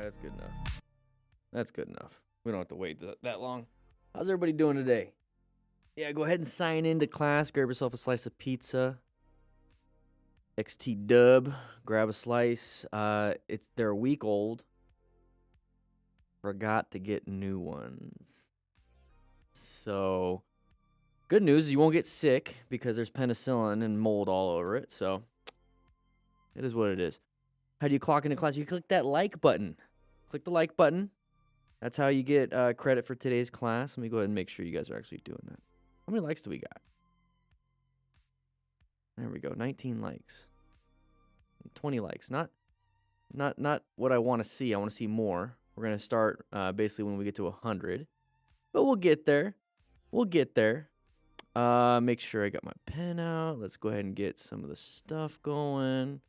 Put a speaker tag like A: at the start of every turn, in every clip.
A: That's good enough. That's good enough. We don't have to wait that long. How's everybody doing today? Yeah, go ahead and sign into class. Grab yourself a slice of pizza. XT Dub, grab a slice. They're a week old. Forgot to get new ones. So, good news is you won't get sick because there's penicillin and mold all over it. So, it is what it is. How do you clock into class? You click that like button. Click the like button. That's how you get credit for today's class. Let me go ahead and make sure you guys are actually doing that. How many likes do we got? There we go. 19 likes. 20 likes. Not what I want to see. I want to see more. We're going to start basically when we get to 100. But we'll get there. We'll get there. Make sure I got my pen out. Let's go ahead and get some of the stuff going.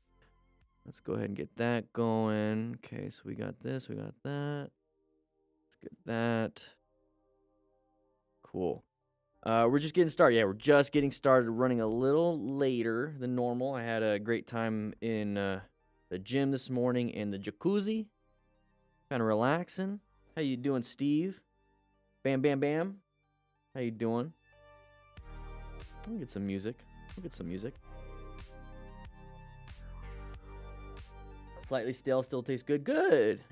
A: Let's go ahead and get that going. Okay, so we got this. We got that. Let's get that. Cool. We're just getting started. Yeah, we're just getting started, running a little later than normal. I had a great time in the gym this morning in the jacuzzi. Kind of relaxing. How you doing, Steve? Bam, bam, bam. How you doing? I'll get some music. Slightly stale, still tastes good. Good.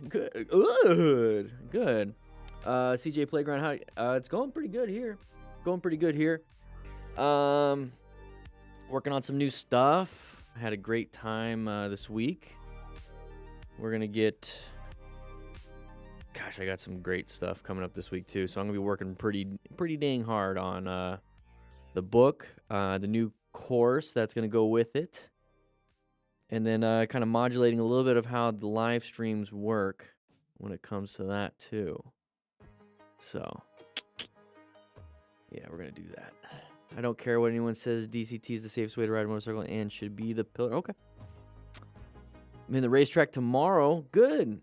A: CJ Playground, how? It's going pretty good here. Working on some new stuff. I had a great time this week. We're gonna get. Gosh, I got some great stuff coming up this week too. So I'm gonna be working pretty dang hard on the book, the new course that's gonna go with it, and then kind of modulating a little bit of how the live streams work when it comes to that too. So. Yeah, we're going to do that. I don't care what anyone says. DCT is the safest way to ride a motorcycle and should be the pillar. Okay. I'm in the racetrack tomorrow. Good.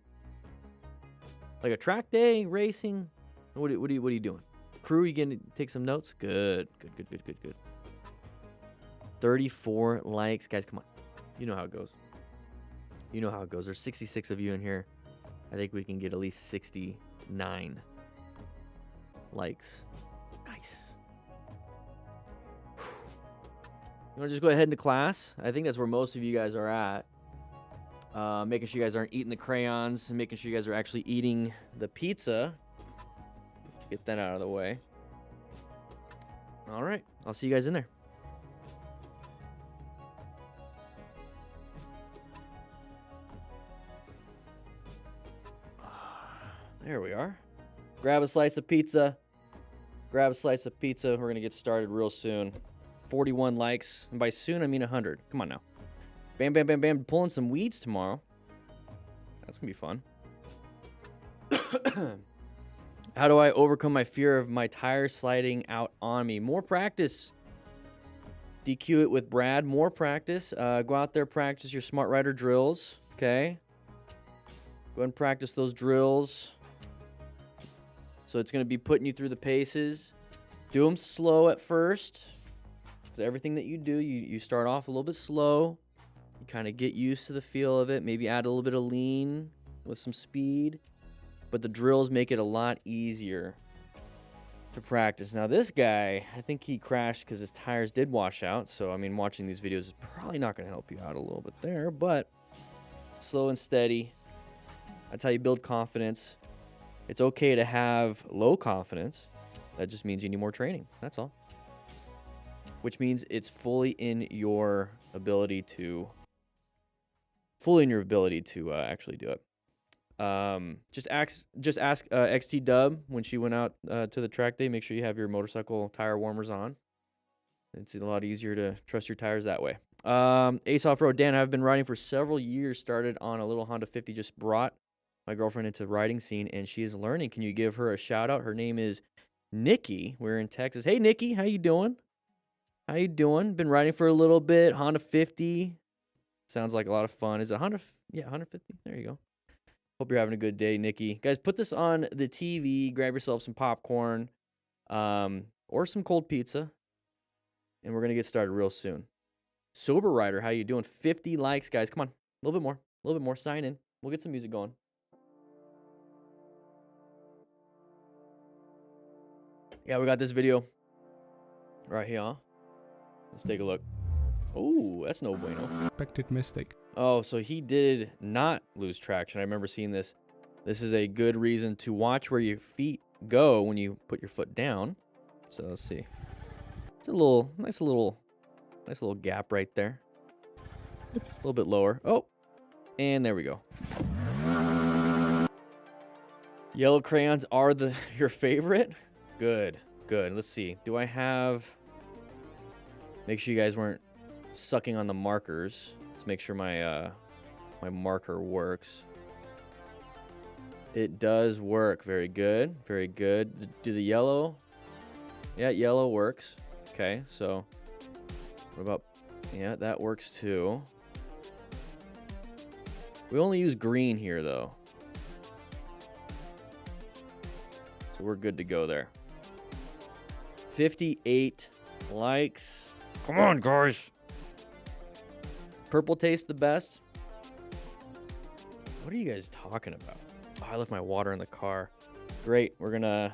A: Like a track day, racing. What are you doing? Crew, you going to take some notes? Good. 34 likes. Guys, come on. You know how it goes. There's 66 of you in here. I think we can get at least 69 likes. Nice. You want to just go ahead into class? I think that's where most of you guys are at. Making sure you guys aren't eating the crayons and making sure you guys are actually eating the pizza. Let's get that out of the way. All right. I'll see you guys in there. There we are. Grab a slice of pizza. We're going to get started real soon. 41 likes. And by soon, I mean 100. Come on now. Bam, bam, bam, bam. Pulling some weeds tomorrow. That's going to be fun. How do I overcome my fear of my tires sliding out on me? More practice. DQ it with Brad. More practice. Go out there, practice your Smart Rider drills. Okay? Go ahead and practice those drills. So it's going to be putting you through the paces. Do them slow at first. Because everything that you do, you start off a little bit slow. You kind of get used to the feel of it. Maybe add a little bit of lean with some speed. But the drills make it a lot easier to practice. Now this guy, I think he crashed because his tires did wash out. So, I mean, watching these videos is probably not going to help you out a little bit there. But slow and steady. That's how you build confidence. It's okay to have low confidence. That just means you need more training. That's all. Which means it's fully in your ability to actually do it. Just ask XT Dub when she went out to the track day. Make sure you have your motorcycle tire warmers on. It's a lot easier to trust your tires that way. Ace Off-Road Dan, I've been riding for several years. Started on a little Honda 50. Just brought my girlfriend into riding scene, and she is learning. Can you give her a shout out? Her name is Nikki. We're in Texas. Hey, Nikki, how you doing? Been riding for a little bit. Honda 50. Sounds like a lot of fun. Is it Honda? Yeah, Honda 50. There you go. Hope you're having a good day, Nikki. Guys, put this on the TV. Grab yourself some popcorn or some cold pizza, and we're going to get started real soon. Sober Rider, how you doing? 50 likes, guys. Come on. A little bit more. Sign in. We'll get some music going. Yeah, we got this video right here. Let's take a look. Oh, that's no bueno.
B: Expected mistake.
A: Oh, so he did not lose traction. I remember seeing this. This is a good reason to watch where your feet go when you put your foot down. So let's see. It's a nice little gap right there. A little bit lower. Oh, and there we go. Yellow crayons are your favorite? Good, good. Let's see. Do I have... Make sure you guys weren't sucking on the markers. Let's make sure my my marker works. It does work. Very good. Very good. Do the yellow? Yeah, yellow works. Okay, so what about... Yeah, that works too. We only use green here, though. So we're good to go there. 58 likes. Come on, guys. Purple tastes the best. What are you guys talking about? Oh, I left my water in the car. Great. We're gonna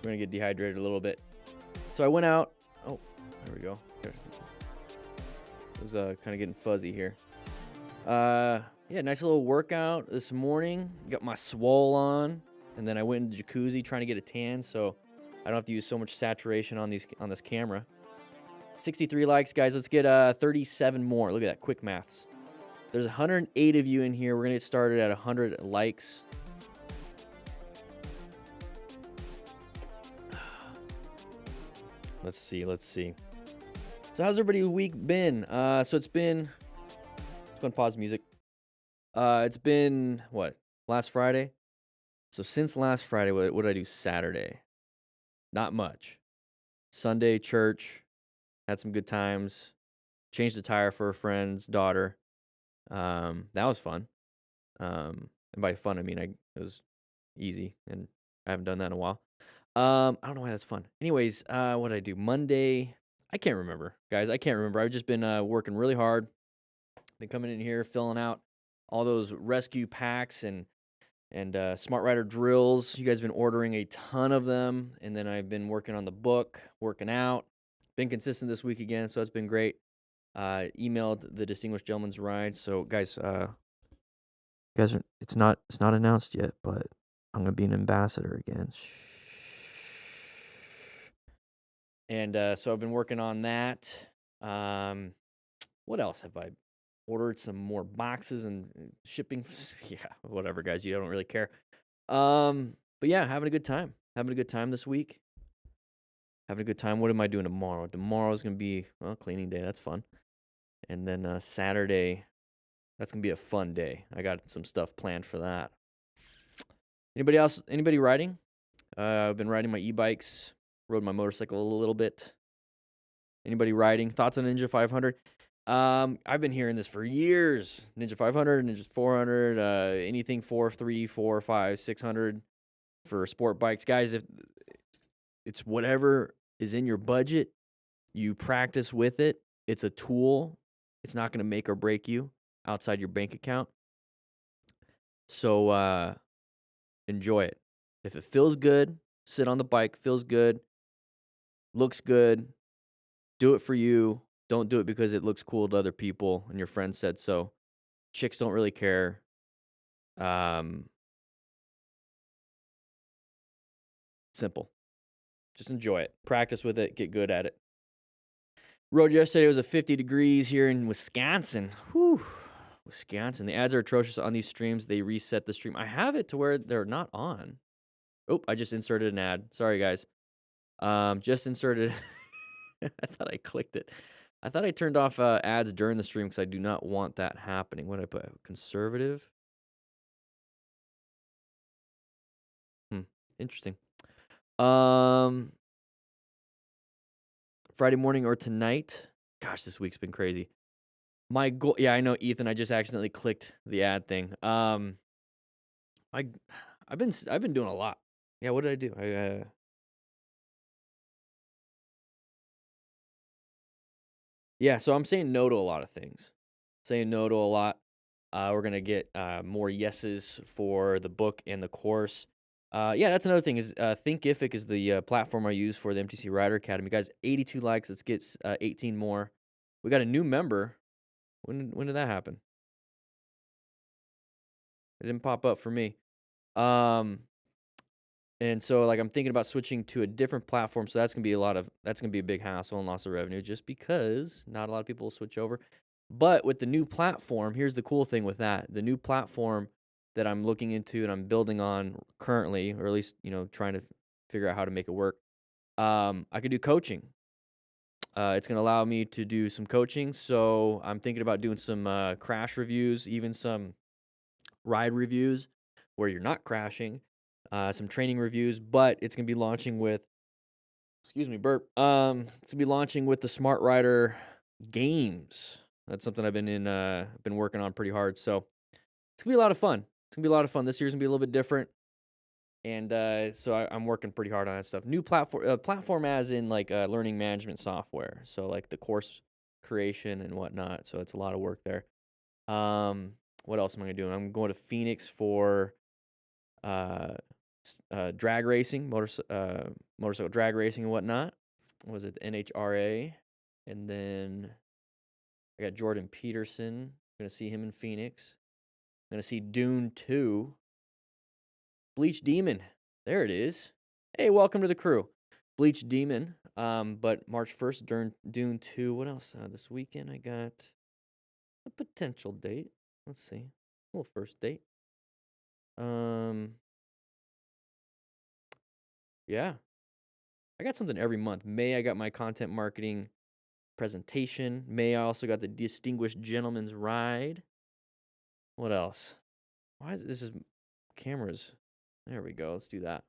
A: get dehydrated a little bit. So I went out. Oh, there we go. It was kind of getting fuzzy here. Yeah, nice little workout this morning. Got my swole on, and then I went in the jacuzzi trying to get a tan, so I don't have to use so much saturation on this camera. 63 likes, guys. Let's get 37 more. Look at that, quick maths. There's 108 of you in here. We're gonna get started at 100 likes. Let's see. So how's everybody's week been? So it's been... Let's go and pause music. It's been, what, last Friday? So since last Friday, what did I do Saturday? Not much. Sunday, church. Had some good times. Changed the tire for a friend's daughter. That was fun. And by fun, I mean, it was easy, and I haven't done that in a while. I don't know why that's fun. Anyways, what did I do? Monday, I can't remember, guys. I can't remember. I've just been working really hard. Been coming in here, filling out all those rescue packs and Smart Rider drills. You guys have been ordering a ton of them, and then I've been working on the book, working out. Been consistent this week again, so it's been great. Emailed the Distinguished Gentleman's Ride. So, guys, it's not announced yet, but I'm gonna be an ambassador again. And so I've been working on that. What else have I ordered? Some more boxes and shipping. Yeah, whatever, guys. You don't really care. But yeah, having a good time. Having a good time this week. Having a good time. What am I doing tomorrow? Tomorrow's gonna be cleaning day. That's fun. And then Saturday, that's gonna be a fun day. I got some stuff planned for that. Anybody else? Anybody riding? I've been riding my e-bikes. Rode my motorcycle a little bit. Anybody riding? Thoughts on Ninja 500? I've been hearing this for years. Ninja 500, Ninja 400, anything 4, 3, 4, 5, 600 for sport bikes. Guys, if it's whatever is in your budget, you practice with it. It's a tool. It's not going to make or break you outside your bank account. So enjoy it. If it feels good, sit on the bike, feels good, looks good, do it for you. Don't do it because it looks cool to other people and your friends said so. Chicks don't really care. Simple. Just enjoy it. Practice with it. Get good at it. Rode yesterday. It was a 50 degrees here in Wisconsin. Whew. Wisconsin. The ads are atrocious on these streams. They reset the stream. I have it to where they're not on. Oh, I just inserted an ad. Sorry, guys. Just inserted. I thought I clicked it. I thought I turned off ads during the stream because I do not want that happening. What did I put? Conservative? Interesting. Friday morning or tonight? Gosh, this week's been crazy. My goal, yeah, I know, Ethan. I just accidentally clicked the ad thing. I've been doing a lot. Yeah, what did I do? Yeah, so I'm saying no to a lot of things. Saying no to a lot. We're gonna get more yeses for the book and the course. Yeah, that's another thing is Thinkific is the platform I use for the MTC Rider Academy. Guys, 82 likes. Let's get 18 more. We got a new member. When did that happen? It didn't pop up for me. And so like I'm thinking about switching to a different platform. So that's gonna be a big hassle and loss of revenue just because not a lot of people will switch over. But with the new platform, here's the cool thing with that. The new platform that I'm looking into and I'm building on currently, or at least, trying to figure out how to make it work. I could do coaching. It's gonna allow me to do some coaching. So I'm thinking about doing some crash reviews, even some ride reviews where you're not crashing, some training reviews, but it's gonna be launching with, excuse me, burp. It's gonna be launching with the Smart Rider games. That's something I've been working on pretty hard. So it's gonna be a lot of fun. It's gonna be a lot of fun. This year's gonna be a little bit different, and so I'm working pretty hard on that stuff. New platform as in like learning management software. So like the course creation and whatnot. So it's a lot of work there. What else am I gonna do? I'm going to Phoenix for drag racing, motorcycle drag racing and whatnot. What was it, the NHRA? And then I got Jordan Peterson. I'm gonna see him in Phoenix. I'm gonna see Dune 2. Bleach Demon. There it is. Hey, welcome to the crew. Bleach Demon. But March 1st, Dune 2. What else? This weekend I got a potential date. Let's see. A little first date. Yeah. I got something every month. May, I got my content marketing presentation. May, I also got the Distinguished Gentleman's Ride. What else? Why is this cameras? There we go. Let's do that.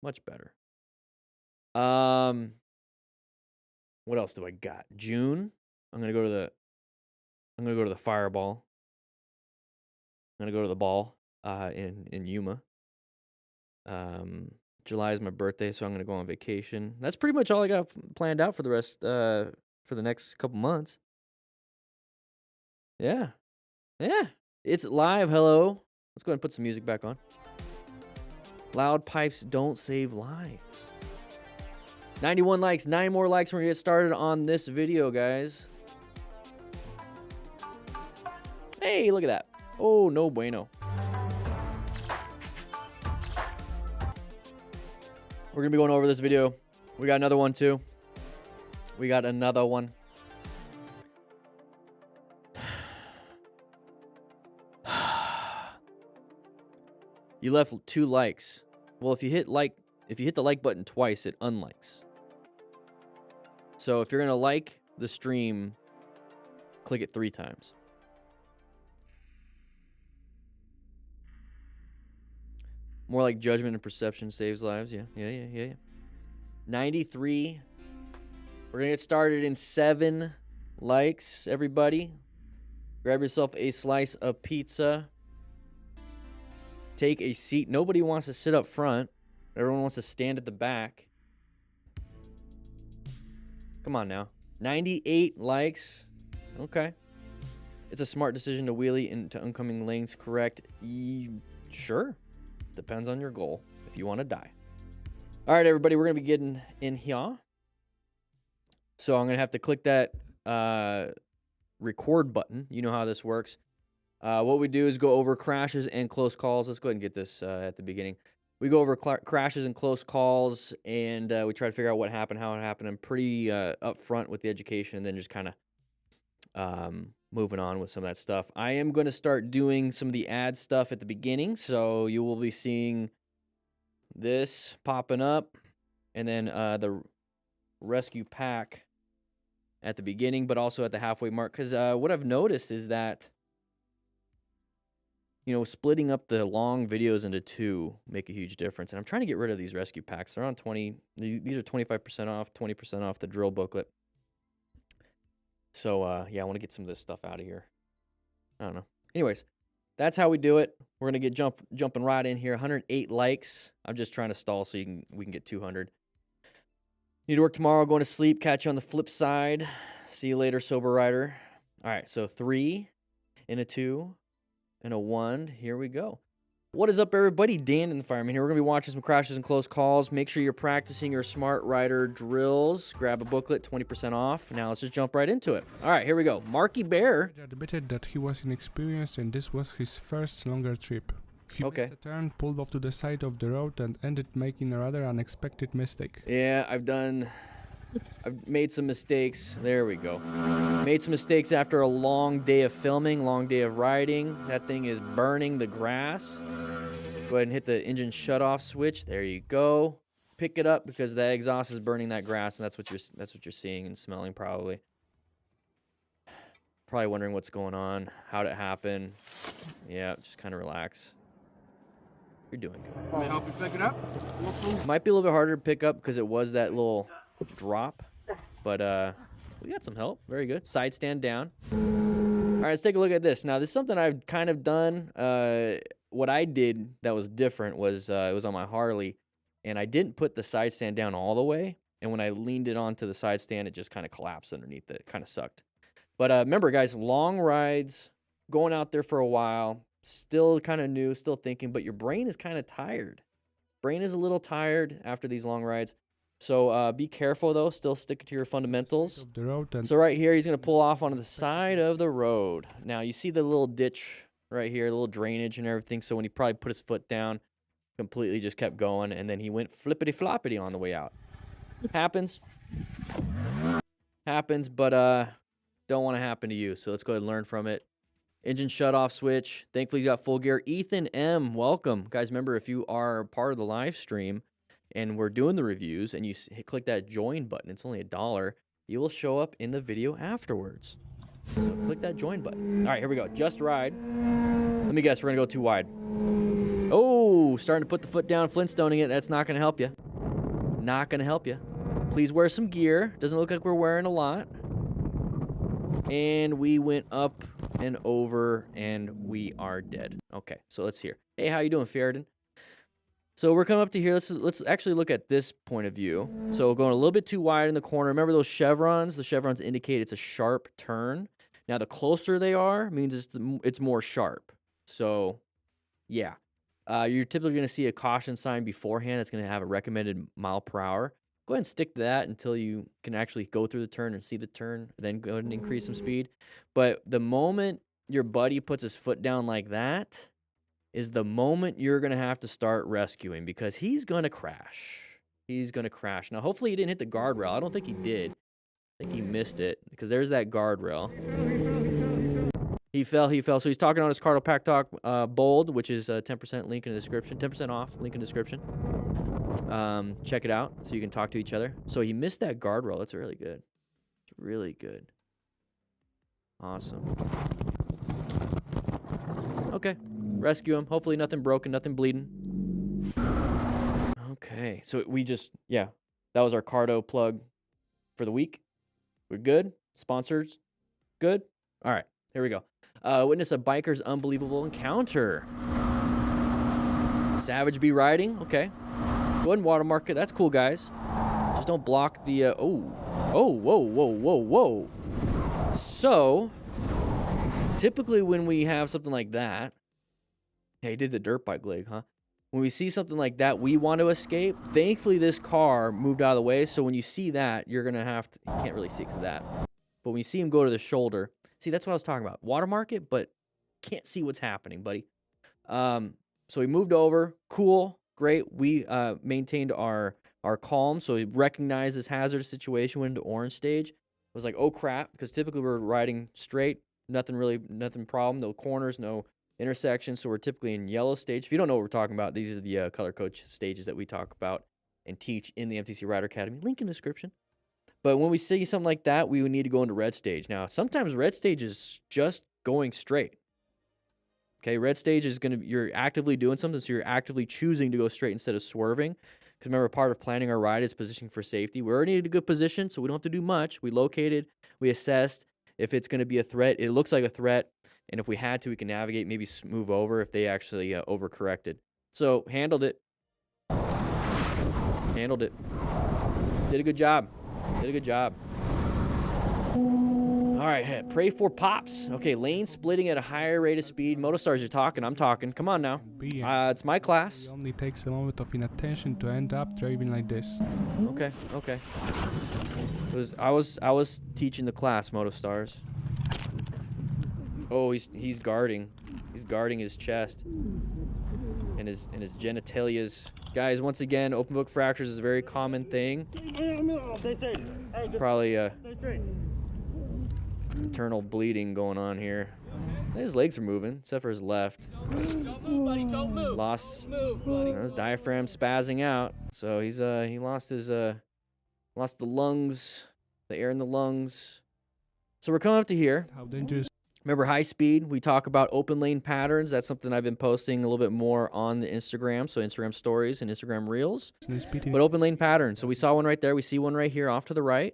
A: Much better. What else do I got? June. I'm gonna go to the Fireball. I'm gonna go to the ball in Yuma. July is my birthday, so I'm gonna go on vacation. That's pretty much all I got planned out for the rest for the next couple months. Yeah. Yeah. It's live. Hello. Let's go ahead and put some music back on. Loud pipes don't save lives. 91 likes, 9 more likes. We're gonna get started on this video, guys. Hey, look at that. Oh, no bueno. We're gonna be going over this video. We got another one too. We got another one. You left 2 likes. Well, if you hit the like button twice, it unlikes. So if you're gonna like the stream, click it 3 times. More like judgment and perception saves lives. Yeah. 93. We're gonna get started in 7 likes, everybody. Grab yourself a slice of pizza. Take a seat. Nobody wants to sit up front. Everyone wants to stand at the back. Come on now. 98 likes. Okay. It's a smart decision to wheelie into oncoming lanes, correct? Sure. Depends on your goal if you want to die. All right, everybody, we're going to be getting in here. So I'm going to have to click that record button. You know how this works. What we do is go over crashes and close calls. Let's go ahead and get this at the beginning. We go over crashes and close calls, and we try to figure out what happened, how it happened. I'm pretty upfront with the education, and then just kind of moving on with some of that stuff. I am going to start doing some of the ad stuff at the beginning, so you will be seeing this popping up, and then the rescue pack at the beginning, but also at the halfway mark. Because what I've noticed is that, splitting up the long videos into 2 make a huge difference. And I'm trying to get rid of these rescue packs. They're on 20. These are 25% off, 20% off the drill booklet. So, yeah, I want to get some of this stuff out of here. I don't know. Anyways, that's how we do it. We're going to get jumping right in here. 108 likes. I'm just trying to stall so we can get 200. Need to work tomorrow, going to sleep. Catch you on the flip side. See you later, sober rider. All right, so 3 and a 2 and a 1. Here we go. What is up, everybody? Dan and the Fireman here. We're going to be watching some crashes and close calls. Make sure you're practicing your smart rider drills. Grab a booklet, 20% off. Now let's just jump right into it. All right, here we go. Marky Bear.
B: He admitted that he was inexperienced and this was his first longer trip. He missed a turn, pulled off to the side of the road and ended making a rather unexpected mistake.
A: Yeah, I've made some mistakes. There we go. Made some mistakes after a long day of filming, long day of riding. That thing is burning the grass. Go ahead and hit the engine shut-off switch. There you go. Pick it up because the exhaust is burning that grass, and that's what you're seeing and smelling probably. Probably wondering what's going on, how'd it happen. Yeah, just kind of relax. You're doing good.
C: Can I help you pick it up?
A: Might be a little bit harder to pick up because it was that little drop, but we got some help. Very good. Side stand down. All right, let's take a look at this. Now, this is something I've kind of done. What I did that was different was it was on my Harley, and I didn't put the side stand down all the way, and when I leaned it onto the side stand, it just kind of collapsed underneath it. It kind of sucked. But remember, guys, long rides, going out there for a while, still kind of new, still thinking, but your brain is kind of tired. Brain is a little tired after these long rides. So be careful, though. Still stick to your fundamentals. So right here, he's going to pull off onto the side of the road. Now, you see the little ditch right here, the little drainage and everything. So when he probably put his foot down, completely just kept going, and then he went flippity-floppity on the way out. Happens. Happens, but don't want to happen to you. So let's go ahead and learn from it. Engine shut-off switch. Thankfully, he's got full gear. Ethan M., welcome. Guys, remember, if you are part of the live stream and we're doing the reviews and you click that join button, it's only $1, you will show up in the video afterwards. So click that join button. All right, here we go. Just ride. Let me guess, we're going to go too wide. Oh, starting to put the foot down, Flintstoning it. That's not going to help you. Not going to help you. Please wear some gear. Doesn't look like we're wearing a lot. And we went up and over, and we are dead. Okay, so let's hear. Hey, how you doing, Ferdinand? So we're coming up to here. Let's actually look at this point of view. So going a little bit too wide in the corner. Remember those chevrons? The chevrons indicate it's a sharp turn. Now, the closer they are means it's more sharp. So, yeah. You're typically going to see a caution sign beforehand. It's going to have a recommended mile per hour. Go ahead and stick to that until you can actually go through the turn and see the turn. Then go ahead and increase some speed. But the moment your buddy puts his foot down like that is the moment you're going to have to start rescuing because he's going to crash. He's going to crash. Now, hopefully he didn't hit the guardrail. I don't think he did. I think he missed it because there's that guardrail. He fell. So he's talking on his Cardo Pack Talk Bold, which is 10% link in the description. 10% off, link in the description. Check it out so you can talk to each other. So he missed that guardrail. That's really good. It's really good. Awesome. Okay. Rescue him. Hopefully nothing broken, nothing bleeding. Okay. So that was our Cardo plug for the week. We're good. Sponsors. Good. All right. Here we go. Witness a biker's unbelievable encounter. Savage be riding. Okay. Go ahead and watermark it. That's cool, guys. Just don't block the... whoa. So, typically when we have something like that... Hey, did the dirt bike leg, huh? When we see something like that, we want to escape. Thankfully, this car moved out of the way, so when you see that, you're going to have to... You can't really see because of that. But when you see him go to the shoulder... See, that's what I was talking about. Watermark it, but can't see what's happening, buddy. So he moved over. Cool. Great. We maintained our calm, so he recognized this hazardous situation, went into orange stage. It was like, oh, crap, because typically we're riding straight. Nothing problem. No corners, no intersections, so we're typically in yellow stage. If you don't know what we're talking about, these are the color coach stages that we talk about and teach in the MTC Rider Academy. Link in the description. But when we see something like that, we would need to go into red stage. Now, sometimes red stage is just going straight. Okay, red stage is you're actively doing something, so you're actively choosing to go straight instead of swerving. Because remember, part of planning our ride is positioning for safety. We already need a good position, so we don't have to do much. We located, we assessed if it's going to be a threat. It looks like a threat, and if we had to, we can navigate, maybe move over if they actually overcorrected. So, handled it. Did a good job. All right, pray for pops. Okay, lane splitting at a higher rate of speed. Motostars, you're talking. I'm talking. Come on now. It's my class.
B: It only takes a moment of inattention to end up driving like this.
A: Okay, okay. I was teaching the class, Motostars. Oh, he's guarding. He's guarding his chest and his genitalias. Guys, once again, open book fractures is a very common thing. Probably internal bleeding going on here. His legs are moving, except for his left.
C: Don't move, buddy. Don't move.
A: Lost.
C: Move, buddy.
A: His diaphragm spazzing out, so he lost his lost the lungs, the air in the lungs. So we're coming up to here.
B: How dangerous.
A: Remember high speed? We talk about open lane patterns. That's something I've been posting a little bit more on the Instagram, so Instagram stories and Instagram reels. But open lane patterns. So we saw one right there. We see one right here off to the right.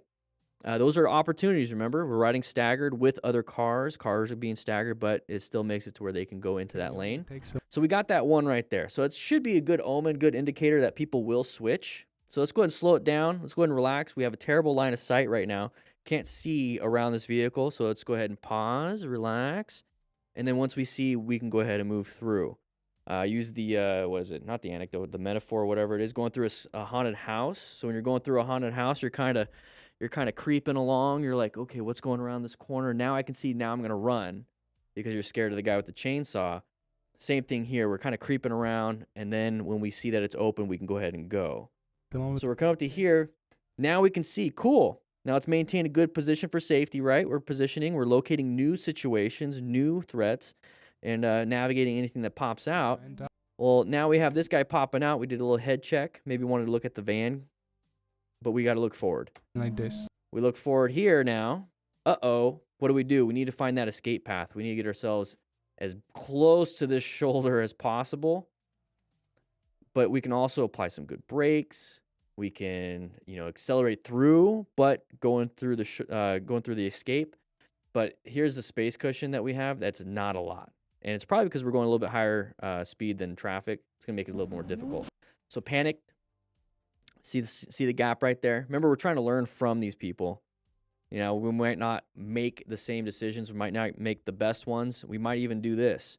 A: Those are opportunities, remember? We're riding staggered with other cars. Cars are being staggered, but it still makes it to where they can go into that lane. So we got that one right there. So it should be a good omen, good indicator that people will switch. So let's go ahead and slow it down. Let's go ahead and relax. We have a terrible line of sight right now. Can't see around this vehicle, so let's go ahead and pause, relax. And then once we see, we can go ahead and move through. Use the, what is it? Not the anecdote, the metaphor, whatever it is, going through a haunted house. So when you're going through a haunted house, you're kind of creeping along. You're like, okay, what's going around this corner? Now I can see, now I'm going to run because you're scared of the guy with the chainsaw. Same thing here. We're kind of creeping around, and then when we see that it's open, we can go ahead and go. So we're coming up to here. Now we can see, cool. Now let's maintain a good position for safety, right? We're positioning, we're locating new situations, new threats, and navigating anything that pops out. Well, now we have this guy popping out. We did a little head check. Maybe wanted to look at the van, but we got to look forward.
B: Like this.
A: We look forward here now. Uh-oh. What do? We need to find that escape path. We need to get ourselves as close to this shoulder as possible. But we can also apply some good brakes. We can, accelerate through, but going through the escape. But here's the space cushion that we have. That's not a lot. And it's probably because we're going a little bit higher speed than traffic. It's going to make it a little more difficult. So panicked. See the gap right there? Remember, we're trying to learn from these people. We might not make the same decisions. We might not make the best ones. We might even do this.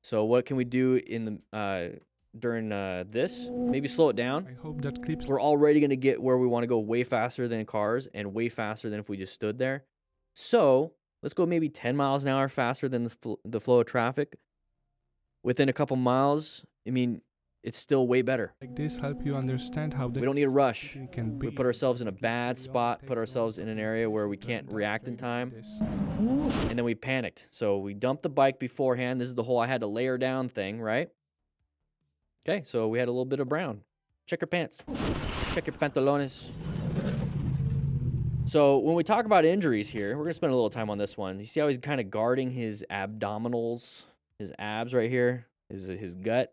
A: So what can we do in the during this? Maybe slow it down.
B: I hope that clips.
A: We're already going to get where we want to go way faster than cars and way faster than if we just stood there. So let's go maybe 10 miles an hour faster than the flow of traffic. Within a couple miles, it's still way better.
B: Like this help you understand how
A: we don't need a rush. We put ourselves in a bad spot, put ourselves in an area where we can't react in time, and then we panicked. So we dumped the bike beforehand. This is the whole I had to layer down thing, right? Okay, so we had a little bit of brown. Check your pants. Check your pantalones. So when we talk about injuries here, we're going to spend a little time on this one. You see how he's kind of guarding his abdominals, his abs right here, his gut?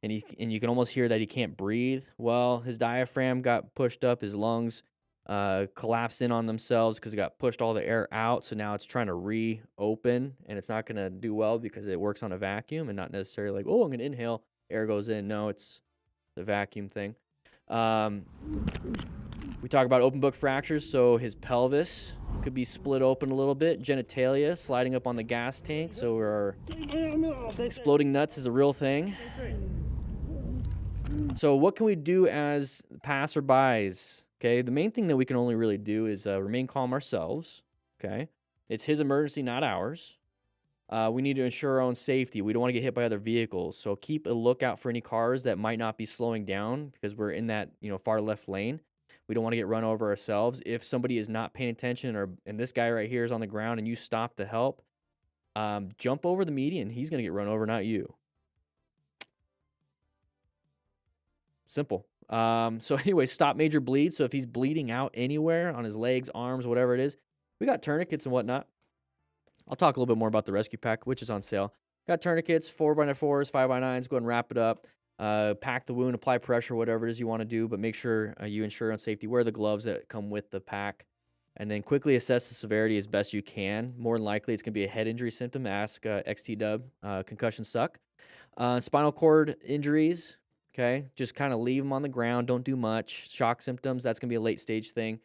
A: And you can almost hear that he can't breathe. Well, his diaphragm got pushed up. His lungs collapsed in on themselves because it got pushed all the air out. So now it's trying to reopen, and it's not going to do well because it works on a vacuum and not necessarily like, oh, I'm going to inhale. Air goes in. No, it's the vacuum thing. We talk about open book fractures, so his pelvis could be split open a little bit. Genitalia sliding up on the gas tank, so our exploding nuts is a real thing. So what can we do as passerbys? Okay, the main thing that we can only really do is remain calm ourselves. Okay, it's his emergency, not ours. We need to ensure our own safety. We don't want to get hit by other vehicles. So keep a lookout for any cars that might not be slowing down because we're in that far left lane. We don't want to get run over ourselves. If somebody is not paying attention, and this guy right here is on the ground and you stop to help, jump over the median. He's going to get run over, not you. Simple. So anyway, stop major bleeds. So if he's bleeding out anywhere on his legs, arms, whatever it is, we got tourniquets and whatnot. I'll talk a little bit more about the rescue pack, which is on sale. Got tourniquets, 4x4s, 5x9s. Go ahead and wrap it up. Pack the wound, apply pressure, whatever it is you want to do, but make sure you ensure on safety. Wear the gloves that come with the pack. And then quickly assess the severity as best you can. More than likely, it's going to be a head injury symptom. Ask XT-Dub. Concussions suck. Spinal cord injuries, okay? Just kind of leave them on the ground. Don't do much. Shock symptoms, that's going to be a late stage thing.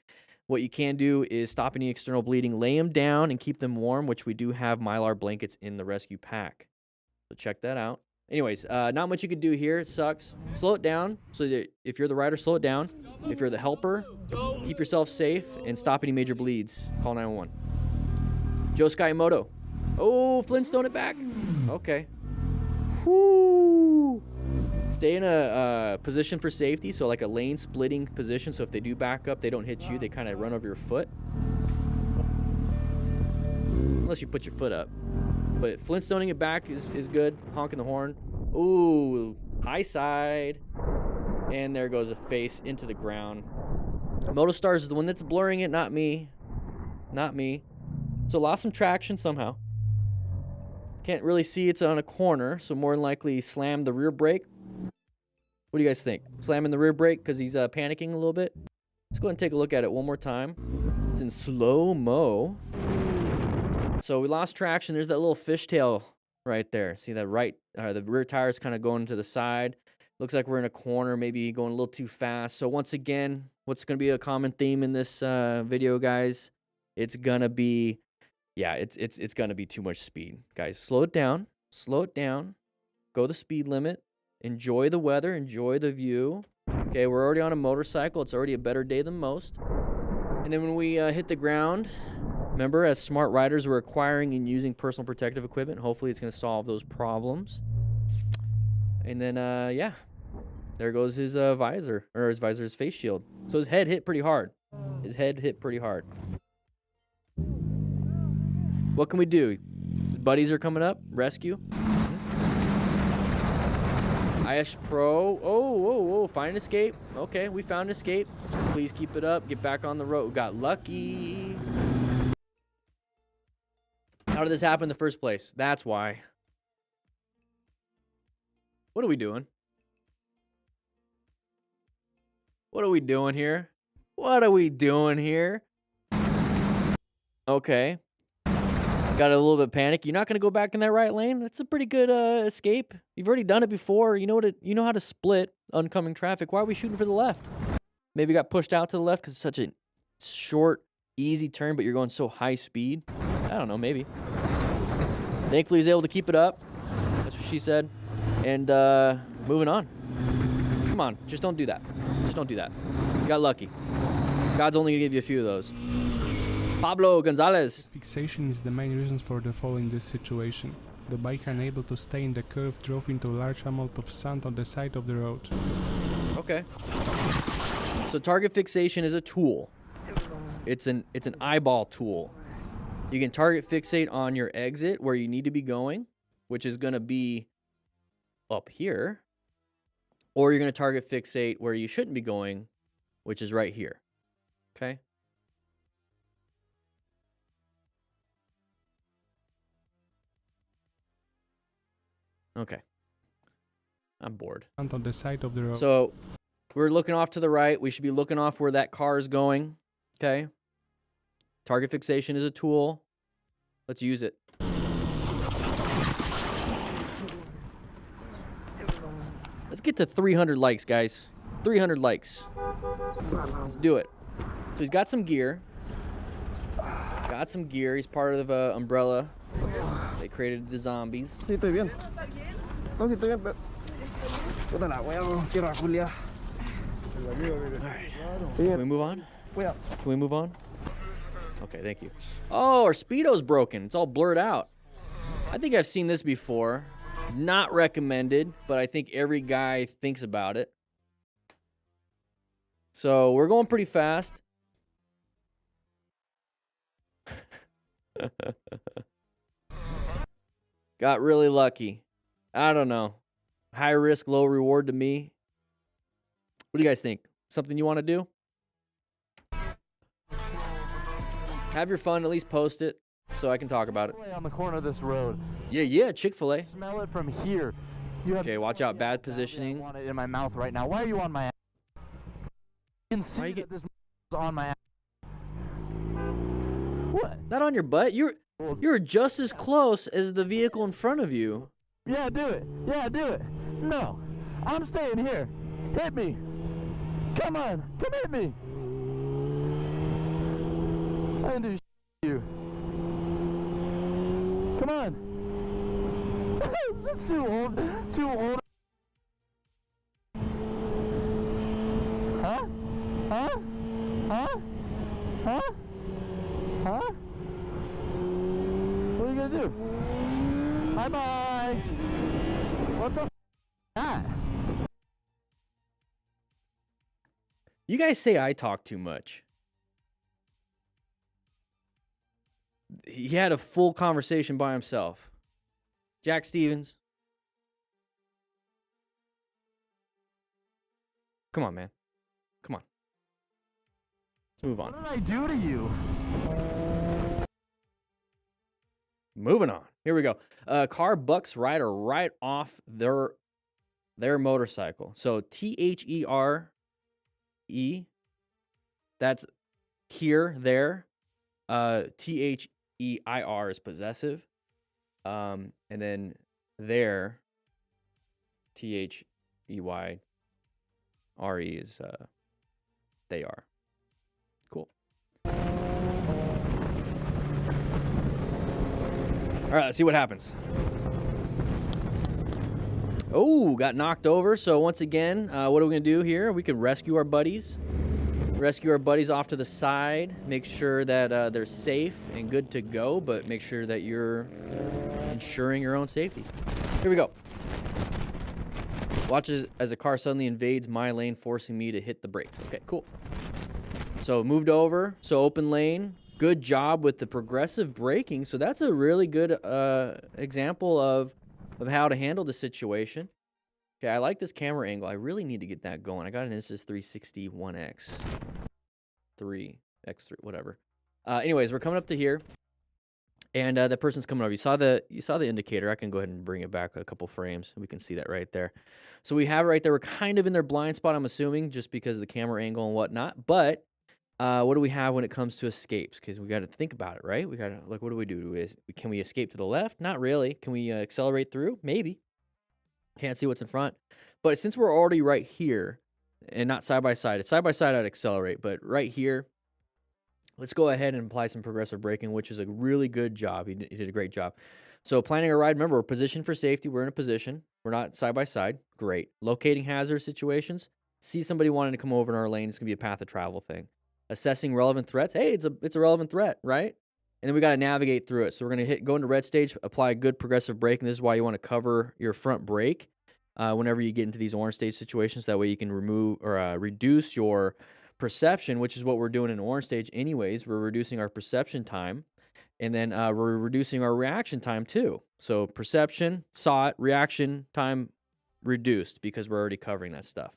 A: What you can do is stop any external bleeding, lay them down and keep them warm, which we do have Mylar blankets in the rescue pack. So check that out. Anyways, not much you could do here. It sucks. Slow it down. So that if you're the rider, slow it down. If you're the helper, keep yourself safe and stop any major bleeds. Call 911. Joe Skymoto. Oh, Flintstone it back. Okay. Whoo. Stay in a position for safety, so like a lane splitting position, so if they do back up, they don't hit you, they kind of run over your foot. Unless you put your foot up. But Flintstoning it back is good, honking the horn. Ooh, high side. And there goes a face into the ground. Motostars is the one that's blurring it, not me. Not me. So lost some traction somehow. Can't really see it's on a corner, so more than likely slammed the rear brake. What do you guys think? Slamming the rear brake because he's panicking a little bit? Let's go ahead and take a look at it one more time. It's in slow-mo. So we lost traction. There's that little fishtail right there. See that the rear tire is kind of going to the side. Looks like we're in a corner, maybe going a little too fast. So once again, what's going to be a common theme in this video, guys? It's going to be, yeah, it's going to be too much speed. Guys, slow it down. Slow it down. Go the speed limit. Enjoy the weather, enjoy the view. Okay, we're already on a motorcycle. It's already a better day than most. And then when we hit the ground, remember, as smart riders, we're acquiring and using personal protective equipment. Hopefully it's going to solve those problems. And then, yeah, there goes his visor, or his face shield. So his head hit pretty hard. His head hit pretty hard. What can we do? His buddies are coming up. Rescue. IS Pro. Oh, find an escape. Okay, we found an escape. Please keep it up. Get back on the road. Got lucky. How did this happen in the first place? That's why. What are we doing? What are we doing here? What are we doing here? Okay. Got a little bit panic. You're not going to go back in that right lane? That's a pretty good escape. You've already done it before. You know how to split oncoming traffic. Why are we shooting for the left? Maybe got pushed out to the left because it's such a short, easy turn, but you're going so high speed. I don't know, maybe. Thankfully, he's able to keep it up. That's what she said. And moving on. Come on, just don't do that. Just don't do that. You got lucky. God's only going to give you a few of those. Pablo Gonzalez.
B: Fixation is the main reason for the fall in this situation. The bike, unable to stay in the curve, drove into a large amount of sand on the side of the road.
A: Okay. So target fixation is a tool. It's an eyeball tool. You can target fixate on your exit where you need to be going, which is going to be up here. Or you're going to target fixate where you shouldn't be going, which is right here. Okay? Okay. I'm bored.
B: And on the side of the road.
A: So we're looking off to the right. We should be looking off where that car is going. Okay. Target fixation is a tool. Let's use it. Let's get to 300 likes, guys. 300 likes. Let's do it. So he's got some gear. Got some gear. He's part of Umbrella. They created the zombies.
D: Sí, estoy bien. No, sí, estoy bien, pero... Puta la wea, quiero a Julia.
A: Alright. Can we move on?
D: Cuidado.
A: Can we move on? Okay, thank you. Oh, our Speedo's broken. It's all blurred out. I think I've seen this before. Not recommended, but I think every guy thinks about it. So we're going pretty fast. Got really lucky. I don't know. High risk, low reward to me. What do you guys think? Something you want to do? Have your fun. At least post it so I can talk about it.
E: On the corner of this road.
A: Yeah, Chick-fil-A.
E: Smell it from here.
A: Okay, watch out. Bad positioning.
E: I want it in my mouth right now. Why are you on my ass? You can see that this is on my ass. What?
A: Not on your butt. You're just as close as the vehicle in front of you.
E: Yeah, do it. Yeah, do it. No. I'm staying here. Hit me. Come on. Come hit me. plan to you. Come on. It's just too old. Too old. Huh? Huh? Huh? Huh? Huh? What are you gonna do? Bye-bye. What the f*** that?
A: You guys say I talk too much. He had a full conversation by himself. Jack Stevens. Come on, man. Come on. Let's move on.
E: What did I do to you?
A: Moving on. Here we go. Car bucks rider right off their motorcycle. So THERE. That's here, there. THEIR is possessive. And then there, THEYRE is they are. Cool. All right, let's see what happens. Oh, got knocked over. So once again, what are we gonna do here? We can rescue our buddies. Rescue our buddies off to the side. Make sure that they're safe and good to go, but make sure that you're ensuring your own safety. Here we go. Watch as a car suddenly invades my lane, forcing me to hit the brakes. Okay, cool. So moved over. So open lane. Good job with the progressive braking. So that's a really good example of how to handle the situation. Okay, I like this camera angle. I really need to get that going. I got an Insta 360 1x, 3x3, whatever. Anyways, we're coming up to here, and the person's coming over. You saw the indicator. I can go ahead and bring it back a couple frames. We can see that right there. So we have it right there. We're kind of in their blind spot, I'm assuming, just because of the camera angle and whatnot. But what do we have when it comes to escapes? Because we got to think about it, right? We got to look. What do we do? Can we escape to the left? Not really. Can we accelerate through? Maybe. Can't see what's in front. But since we're already right here, and not side by side, it's side by side, I'd accelerate. But right here, let's go ahead and apply some progressive braking, which is a really good job. He did a great job. So planning a ride, remember, we're positioned for safety. We're in a position. We're not side by side. Great. Locating hazard situations. See somebody wanting to come over in our lane. It's going to be a path of travel thing. Assessing relevant threats. Hey, it's a relevant threat, right? And then we got to navigate through it. So we're going to go into red stage, apply good progressive braking. This is why you want to cover your front brake whenever you get into these orange stage situations. That way you can remove or reduce your perception, which is what we're doing in orange stage anyways. We're reducing our perception time, and then we're reducing our reaction time too. So perception, saw it, reaction time reduced because we're already covering that stuff.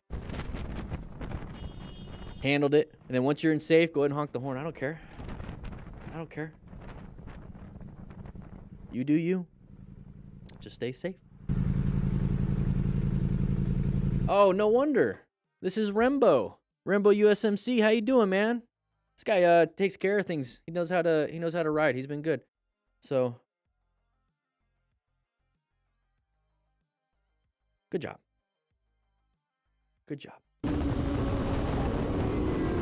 A: Handled it. And then once you're in safe, go ahead and honk the horn. I don't care. I don't care. You do you. Just stay safe. Oh, no wonder. This is Rembo. Rembo USMC. How you doing, man? This guy takes care of things. He knows how to ride. He's been good. So good job. Good job.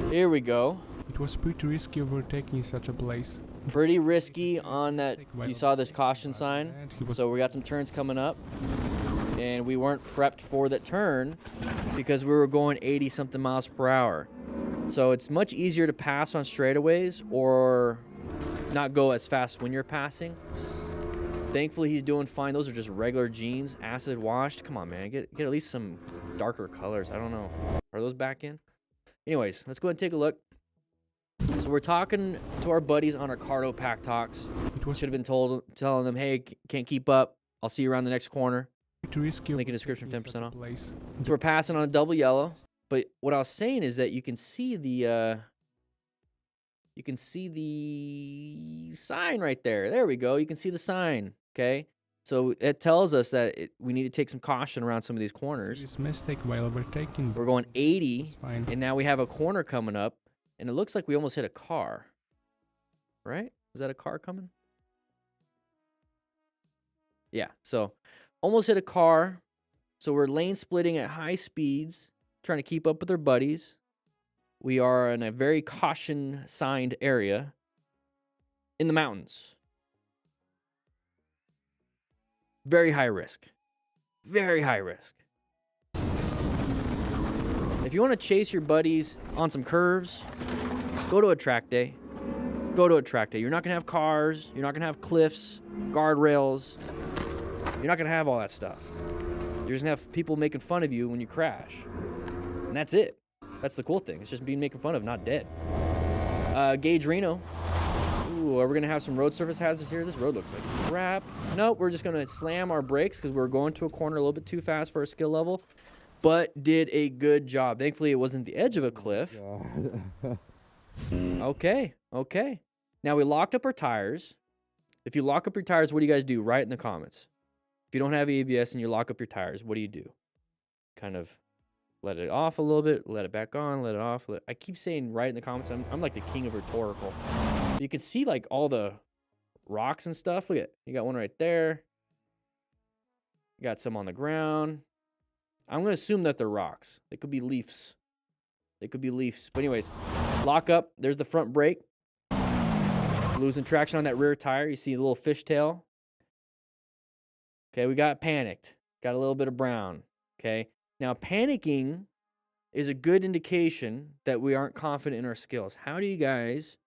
A: Here we go.
B: It was pretty risky overtaking such a place.
A: Pretty risky on that. You saw this caution sign. So we got some turns coming up. And we weren't prepped for that turn because we were going 80 something miles per hour. So it's much easier to pass on straightaways or not go as fast when you're passing. Thankfully, he's doing fine. Those are just regular jeans, acid washed. Come on, man. Get at least some darker colors. I don't know. Are those back in? Anyways, let's go ahead and take a look. So we're talking to our buddies on our Cardo Pack Talks. Should have been telling them, hey, can't keep up. I'll see you around the next corner. Link in description, 10% off. So we're passing on a double yellow. But what I was saying is that you can see the sign right there. There we go. You can see the sign. Okay. So it tells us that we need to take some caution around some of these corners.
B: Mistake while overtaking.
A: We're going 80, and now we have a corner coming up, and it looks like we almost hit a car. Right? Is that a car coming? Yeah. So almost hit a car. So we're lane splitting at high speeds, trying to keep up with our buddies. We are in a very caution signed area. in the mountains. Very high risk. Very high risk. If you want to chase your buddies on some curves, go to a track day. Go to a track day. You're not going to have cars. You're not going to have cliffs, guardrails. You're not going to have all that stuff. You're just going to have people making fun of you when you crash. And that's it. That's the cool thing. It's just being making fun of, not dead. Gage Reno. Ooh, are we going to have some road surface hazards here? This road looks like crap. Nope, we're just going to slam our brakes because we're going to a corner a little bit too fast for our skill level. But did a good job. Thankfully, it wasn't the edge of a cliff. Okay, okay. Now, we locked up our tires. If you lock up your tires, what do you guys do? Write in the comments. If you don't have ABS and you lock up your tires, what do you do? Kind of let it off a little bit, let it back on, let it off. I keep saying write in the comments. I'm like the king of rhetorical. You can see like all the rocks and stuff. Look at it. You got one right there. You got some on the ground. I'm going to assume that they're rocks. They could be leaves. They could be leaves. But anyways, lock up. There's the front brake. Losing traction on that rear tire. You see a little fishtail. Okay, we got panicked. Got a little bit of brown. Okay. Now, panicking is a good indication that we aren't confident in our skills. How do you guys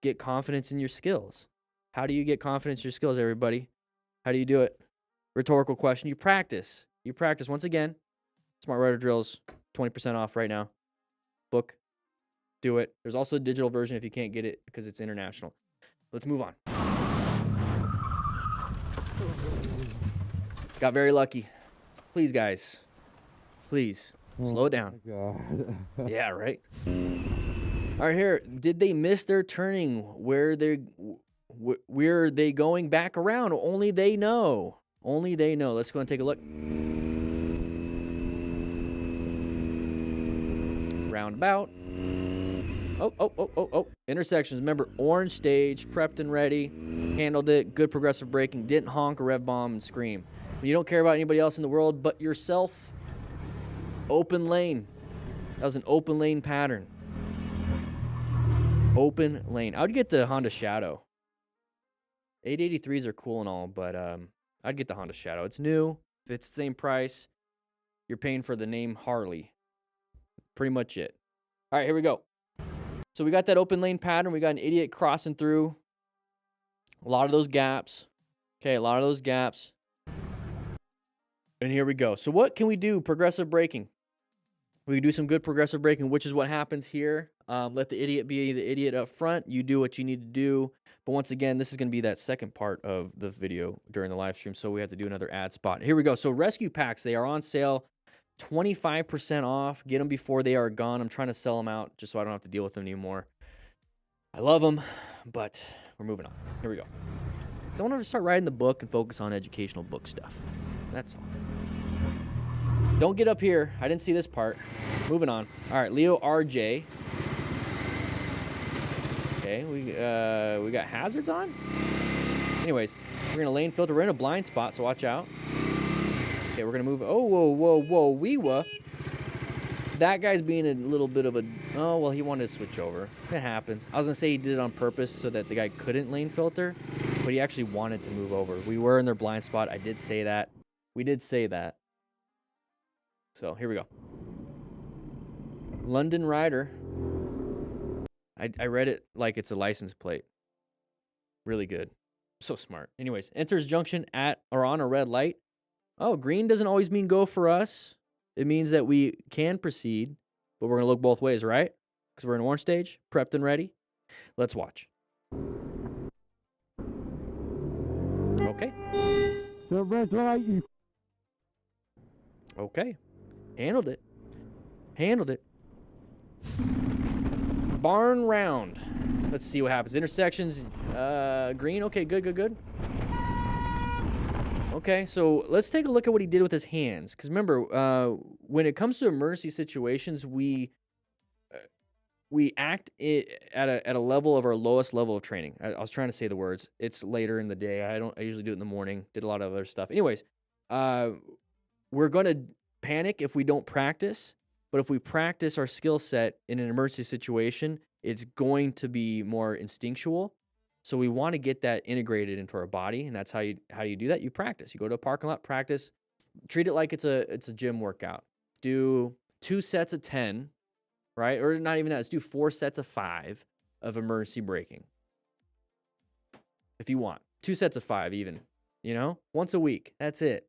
A: get confidence in your skills? How do you get confidence in your skills, everybody? How do you do it? Rhetorical question. You practice. You practice. Once again, Smart Rider Drills, 20% off right now. Book. Do it. There's also a digital version if you can't get it because it's international. Let's move on. Got very lucky. Please, guys. Please. Slow it down. Yeah, right? All right, here. Did they miss their turning? Where are they going back around? Only they know. Only they know. Let's go and take a look. Roundabout. Oh. Intersections. Remember, orange stage, prepped and ready. Handled it. Good progressive braking. Didn't honk or rev bomb and scream. When you don't care about anybody else in the world but yourself, open lane. That was an open lane pattern. Open lane. I would get the Honda Shadow. 883s are cool and all, but I'd get the Honda Shadow. It's new. If it's the same price, you're paying for the name Harley. Pretty much it. All right, here we go. So we got that open lane pattern. We got an idiot crossing through. A lot of those gaps. Okay, a lot of those gaps. And here we go. So what can we do? Progressive braking. We can do some good progressive braking, which is what happens here. Let the idiot be the idiot up front. You do what you need to do. But once again, this is going to be that second part of the video during the live stream, so we have to do another ad spot. Here we go. So rescue packs, they are on sale. 25% off. Get them before they are gone. I'm trying to sell them out just so I don't have to deal with them anymore. I love them, but we're moving on. Here we go. So I want to start writing the book and focus on educational book stuff. That's all. Don't get up here. I didn't see this part. Moving on. All right, Leo RJ. Okay, we got hazards on. Anyways, we're gonna lane filter. We're in a blind spot, so watch out. Okay, we're gonna move. Oh, whoa, wee-wa. That guy's being a little bit of a. Oh, well, he wanted to switch over. It happens. I was gonna say he did it on purpose so that the guy couldn't lane filter, but he actually wanted to move over. We were in their blind spot. I did say that. We did say that. So here we go. London Rider. I read it like it's a license plate. Really good. So smart. Anyways, enters junction at or on a red light. Oh, green doesn't always mean go for us. It means that we can proceed, but we're going to look both ways, right? Because we're in orange stage, prepped and ready. Let's watch. Okay. Okay. Handled it. Handled it. Barn round. Let's see what happens. Intersections, green. Okay, good. Okay, so let's take a look at what he did with his hands. Because remember, when it comes to emergency situations, we act at a level of our lowest level of training. I was trying to say the words. It's later in the day. I usually do it in the morning. Did a lot of other stuff. Anyways, we're going to panic if we don't practice. But if we practice our skill set in an emergency situation, it's going to be more instinctual. So we want to get that integrated into our body, and that's how you do that. You practice. You go to a parking lot, practice. Treat it like it's a gym workout. Do 2 sets of 10, right? Or not even that. Let's do 4 sets of 5 of emergency braking. If you want 2 sets of 5, even, once a week. That's it.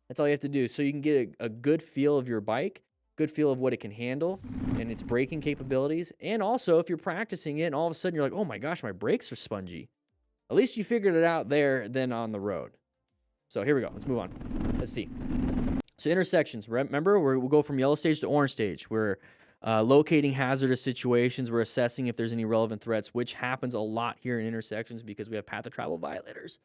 A: That's all you have to do. So you can get a good feel of your bike, good feel of what it can handle and its braking capabilities. And also, if you're practicing it and all of a sudden you're like, oh my gosh, my brakes are spongy. At least you figured it out there than on the road. So here we go. Let's move on. Let's see. So intersections. Remember, we'll go from yellow stage to orange stage. We're locating hazardous situations. We're assessing if there's any relevant threats, which happens a lot here in intersections because we have path of travel violators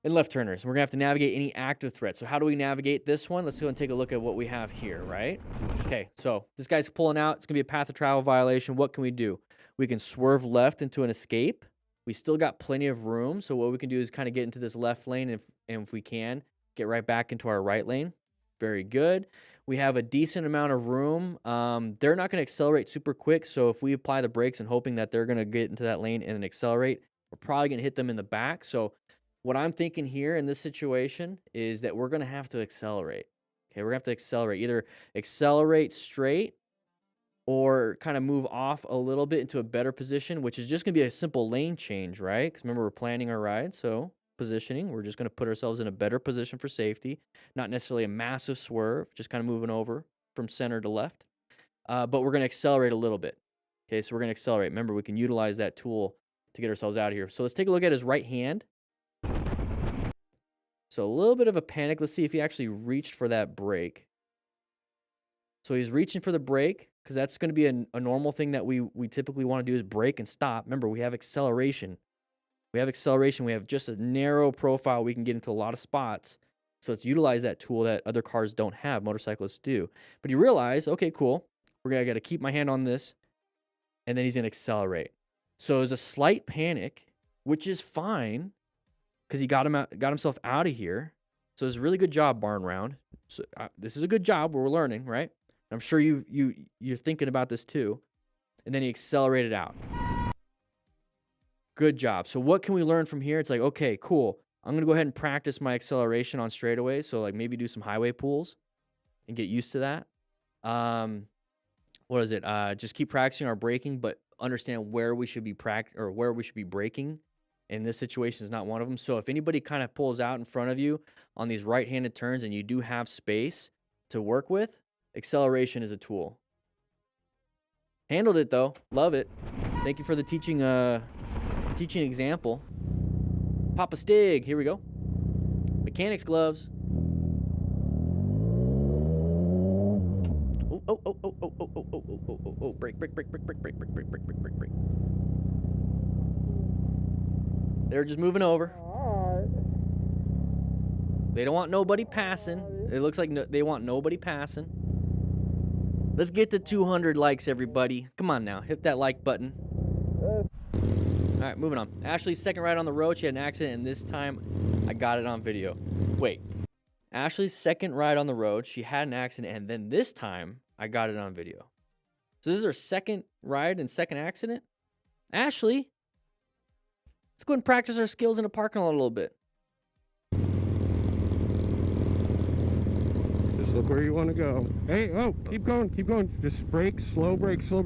A: and left turners. We're going to have to navigate any active threats. So how do we navigate this one? Let's go and take a look at what we have here, right? Okay, so this guy's pulling out. It's going to be a path of travel violation. What can we do? We can swerve left into an escape. We still got plenty of room. So what we can do is kind of get into this left lane and if we can, get right back into our right lane. Very good. We have a decent amount of room. They're not going to accelerate super quick. So if we apply the brakes and hoping that they're going to get into that lane and then accelerate, we're probably going to hit them in the back. So what I'm thinking here in this situation is that we're going to have to accelerate. Okay, we're going to have to accelerate. Either accelerate straight or kind of move off a little bit into a better position, which is just going to be a simple lane change, right? Because remember, we're planning our ride. So positioning, we're just going to put ourselves in a better position for safety. Not necessarily a massive swerve, just kind of moving over from center to left. But we're going to accelerate a little bit. Okay, so we're going to accelerate. Remember, we can utilize that tool to get ourselves out of here. So let's take a look at his right hand. So a little bit of a panic. Let's see if he actually reached for that brake. So he's reaching for the brake because that's going to be a normal thing that we typically want to do is brake and stop. Remember, we have acceleration. We have acceleration. We have just a narrow profile. We can get into a lot of spots. So let's utilize that tool that other cars don't have, motorcyclists do. But you realize, okay, cool. I got to keep my hand on this. And then he's going to accelerate. So there's a slight panic, which is fine because he got himself out of here. So it's a really good job, Barn Round. So this is a good job where we're learning, right? I'm sure you're thinking about this too. And then he accelerated out. Good job. So what can we learn from here? It's like, okay, cool. I'm going to go ahead and practice my acceleration on straightaways. So like maybe do some highway pulls and get used to that. What is it? Just keep practicing our braking, but understand where we should be where we should be braking. And this situation is not one of them. So if anybody kind of pulls out in front of you on these right-handed turns and you do have space to work with, acceleration is a tool. Handled it though. Love it. Thank you for the teaching example. Papa Stig. Here we go. Mechanics gloves. Oh, break. They're just moving over. They don't want nobody passing. It looks like they want nobody passing. Let's get to 200 likes, everybody. Come on now. Hit that like button. All right, moving on. Ashley's second ride on the road. She had an accident, and this time I got it on video. Wait. Ashley's second ride on the road. She had an accident, and then this time I got it on video. So this is her second ride and second accident? Ashley, let's go and practice our skills in the parking lot a little bit.
D: Just look where you want to go. Hey, oh, keep going. Just brake, slow brakes.
A: A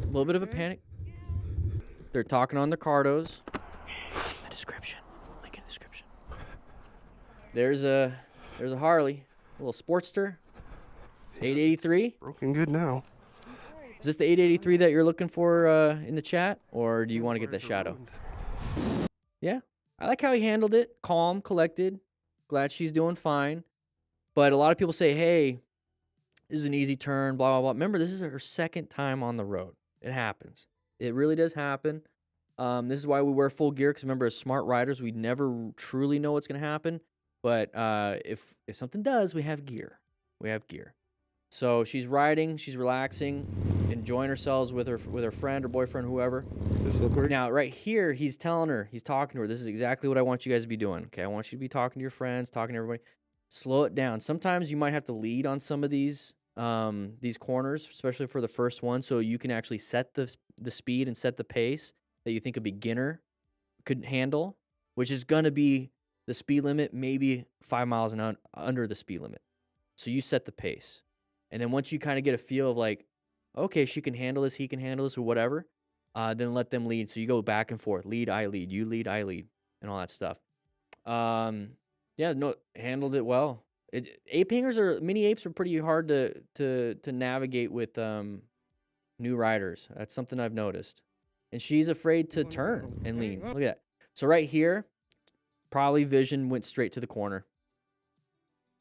A: little bit of a panic. They're talking on the Cardos. A description. Link in description. There's a Harley, a little Sportster, 883.
D: Broken good now.
A: Is this the 883 that you're looking for in the chat, or do you want to get the shadow? Yeah, I like how he handled it. Calm, collected. Glad she's doing fine. But a lot of people say, hey, this is an easy turn, blah, blah, blah. Remember, this is her second time on the road. It happens. It really does happen. This is why we wear full gear, because remember, as smart riders, we never truly know what's going to happen. But if something does, we have gear. So she's riding, she's relaxing, enjoying herself with her friend or boyfriend, whoever. Now, right here, he's talking to her, this is exactly what I want you guys to be doing. Okay, I want you to be talking to your friends, talking to everybody. Slow it down. Sometimes you might have to lead on some of these these corners, especially for the first one, so you can actually set the speed and set the pace that you think a beginner could handle, which is going to be the speed limit, maybe 5 miles under the speed limit. So you set the pace. And then once you kind of get a feel of like, okay, she can handle this, he can handle this, or whatever, then let them lead. So you go back and forth. Lead, I lead. You lead, I lead. And all that stuff. Yeah, no, handled it well. Mini apes are pretty hard to navigate with new riders. That's something I've noticed. And she's afraid to turn and lean. Look at that. So right here, probably vision went straight to the corner.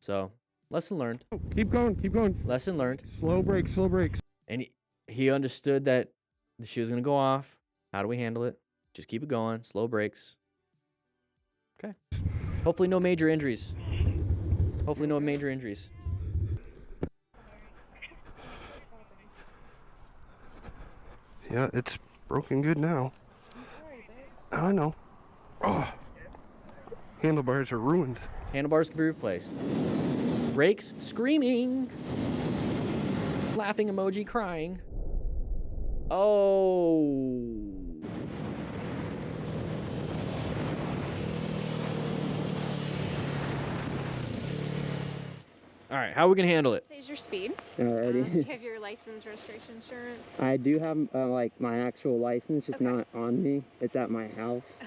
A: So lesson learned.
D: Keep going, keep going.
A: Lesson learned.
D: Slow brakes, slow brakes.
A: And he understood that she was going to go off. How do we handle it? Just keep it going. Slow brakes. Okay. Hopefully no major injuries. Hopefully no major injuries.
D: Yeah, it's broken good now. I know. Oh, handlebars are ruined.
A: Handlebars can be replaced. Brakes, screaming. Laughing emoji, crying. Oh. All right, how are we gonna handle it?
F: Says your speed.
G: Alrighty.
F: Do you have your license, registration, insurance?
G: I do have like my actual license, just not on me. It's at my house.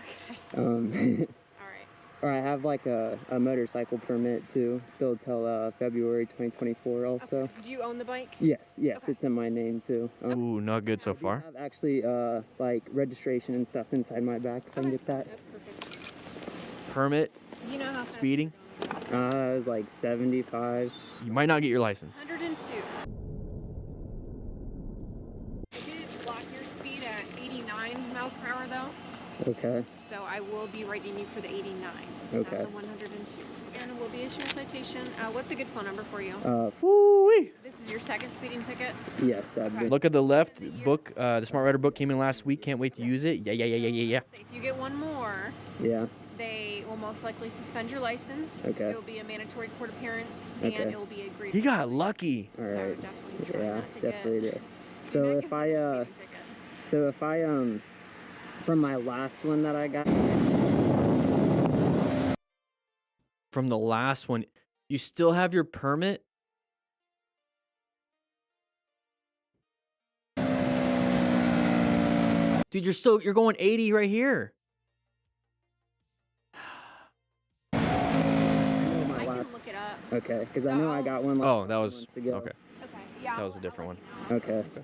F: Okay. All right.
G: Or I have like a motorcycle permit too, still till February 2024 also.
F: Okay. Do you own the bike?
G: Yes,
F: Okay.
G: it's in my name too.
A: Ooh, not good so
G: I do
A: far.
G: have actually like registration and stuff inside my back if I can get that.
F: That's perfect.
A: Permit,
F: Do you know how fast
A: speeding.
G: It was like 75.
A: You might not get your license.
F: 102. I did block your speed at 89 miles per hour though,
G: Okay.
F: so I will be writing you for the 89.
G: Okay.
F: Not the 102. And we'll be issuing a citation. What's a good phone number for you?
A: Woo-wee.
F: This is your second speeding ticket?
G: Yes, I've been.
A: Look at the left book. The Smart Rider book came in last week. Can't wait to use it. Yeah.
F: If you get one more,
G: Yeah.
F: they will most likely suspend your license.
G: Okay.
F: It will be a mandatory court appearance,
G: Okay.
F: and it will be agreed.
A: He got lucky.
G: All
F: So
G: right.
F: definitely try
G: Yeah,
F: not to
G: definitely
F: get,
G: do.
F: do
G: So
F: not
G: if
F: get
G: I
F: another speeding ticket.
G: So if I from my last one that I got.
A: From the last one, you still have your permit? Dude, you're going 80 right here.
G: I know my
F: I can
G: last.
F: look it up.
G: Okay, because I know I got one. Like
A: Oh, that was
G: months ago.
A: okay.
F: Okay. Yeah.
A: That was a different one.
G: Okay,
F: Put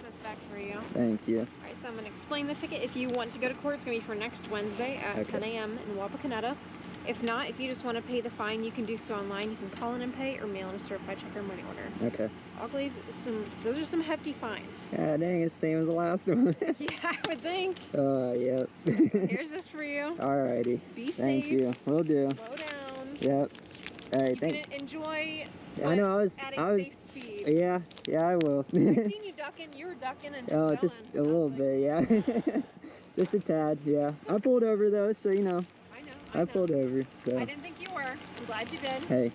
F: this back for you.
G: thank you.
F: All right, so I'm going to explain the ticket. If you want to go to court, it's going to be for next Wednesday at
G: Okay.
F: 10 a.m. in Wapakoneta. If not, if you just want to pay the fine, you can do so online. You can call in and pay or mail in a certified check or money order.
G: Okay.
F: Always those are some hefty fines.
G: Yeah, dang, it's the same as the last one.
F: Yeah, I would think.
G: Yep.
F: Here's this for you.
G: Alrighty.
F: Be safe.
G: Thank you. Will do.
F: Slow down.
G: Yep. Alright,
F: You
G: thank.
F: can enjoy
G: I know I was.
F: at a
G: I was.
F: safe speed.
G: Yeah. Yeah, I will.
F: I've seen you ducking. You were ducking and just
G: Oh,
F: going.
G: just a
F: I was
G: little
F: like,
G: bit, yeah. Just a tad, yeah. I pulled over though, so you know.
F: I know.
G: I pulled over, so.
F: I didn't think you were. I'm glad you did.
G: Hey,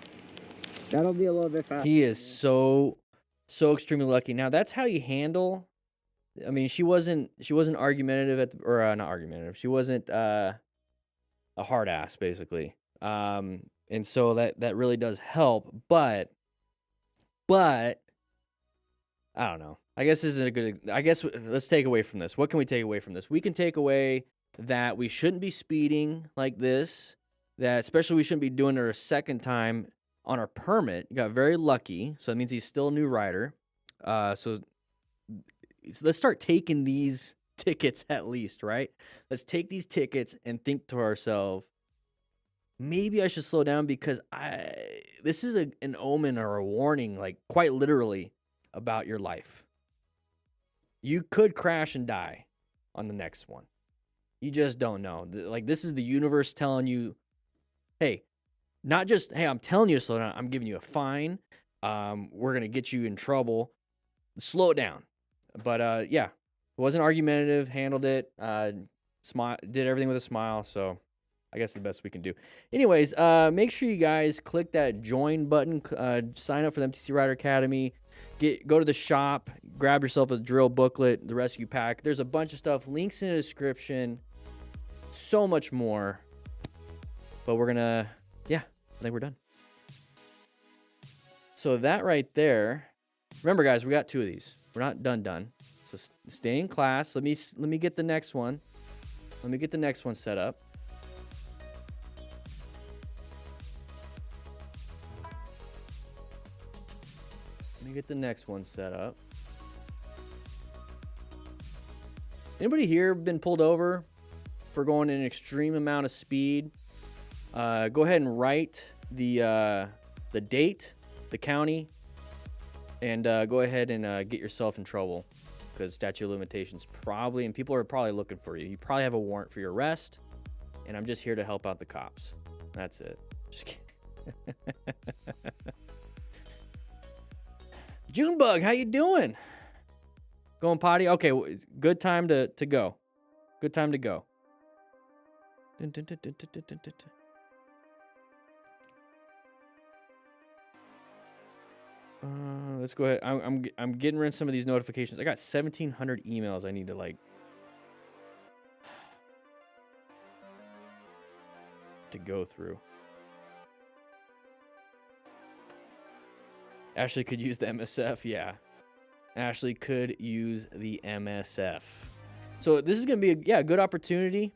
G: that'll be a little bit faster.
A: He is so extremely lucky. Now that's how you handle. I mean, she wasn't argumentative not argumentative. She wasn't a hard ass basically. And so that really does help. But I don't know. I guess this isn't a good. I guess let's take away from this. What can we take away from this? We can take away that we shouldn't be speeding like this. That especially we shouldn't be doing it a second time on our permit. You got very lucky, so that means he's still a new rider. So let's start taking these tickets at least, right? Let's take these tickets and think to ourselves, maybe I should slow down because this is an omen or a warning, like quite literally, about your life. You could crash and die on the next one. You just don't know. Like, this is the universe telling you, hey, not just, hey, I'm telling you to slow down. I'm giving you a fine. We're going to get you in trouble. Slow it down. But, yeah, wasn't argumentative, handled it, did everything with a smile. So I guess the best we can do. Anyways, make sure you guys click that join button. Sign up for the MTC Rider Academy. Go to the shop. Grab yourself a drill booklet, the rescue pack. There's a bunch of stuff. Links in the description. So much more. But we're going to, yeah, I think we're done. So that right there. Remember, guys, we got 2 of these. We're not done. So stay in class. Let me get the next one. Let me get the next one set up. Let me get the next one set up. Anybody here been pulled over for going an extreme amount of speed? Go ahead and write the date, the county, and go ahead and get yourself in trouble, because statute of limitations probably, and people are probably looking for you. You probably have a warrant for your arrest, and I'm just here to help out the cops. That's it. Just kidding. Junebug, how you doing? Going potty? Okay, good time to go. Good time to go. Let's go ahead. I'm getting rid of some of these notifications. I got 1,700 emails I need to go through. Ashley could use the MSF. Yeah. Ashley could use the MSF. So this is going to be a good opportunity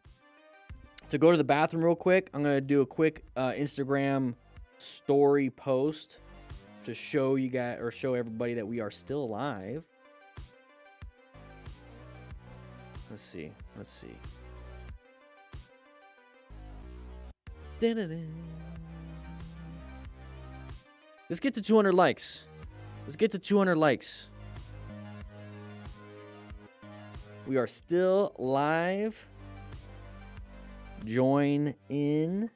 A: to go to the bathroom real quick. I'm going to do a quick Instagram story post to show you guys, or show everybody, that we are still alive. Let's see. Let's get to 200 likes. Let's get to 200 likes. We are still live. Join in.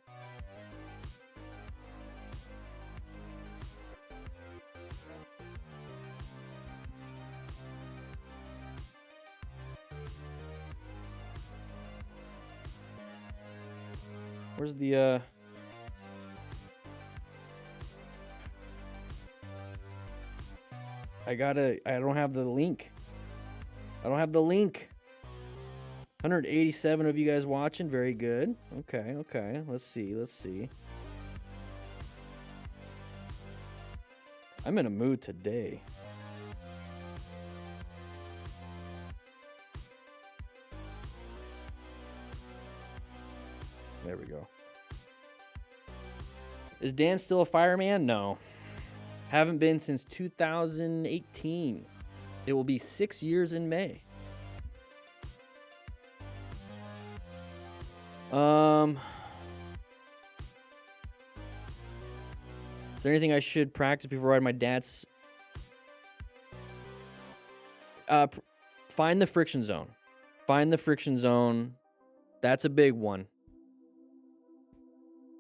A: Where's the I don't have the link. I don't have the link. 187 of you guys watching. Very good. Okay. Let's see. I'm in a mood today. There we go. Is Dan still a fireman? No. Haven't been since 2018. It will be 6 years in May. Is there anything I should practice before riding my dad's? Find the friction zone. Find the friction zone. That's a big one.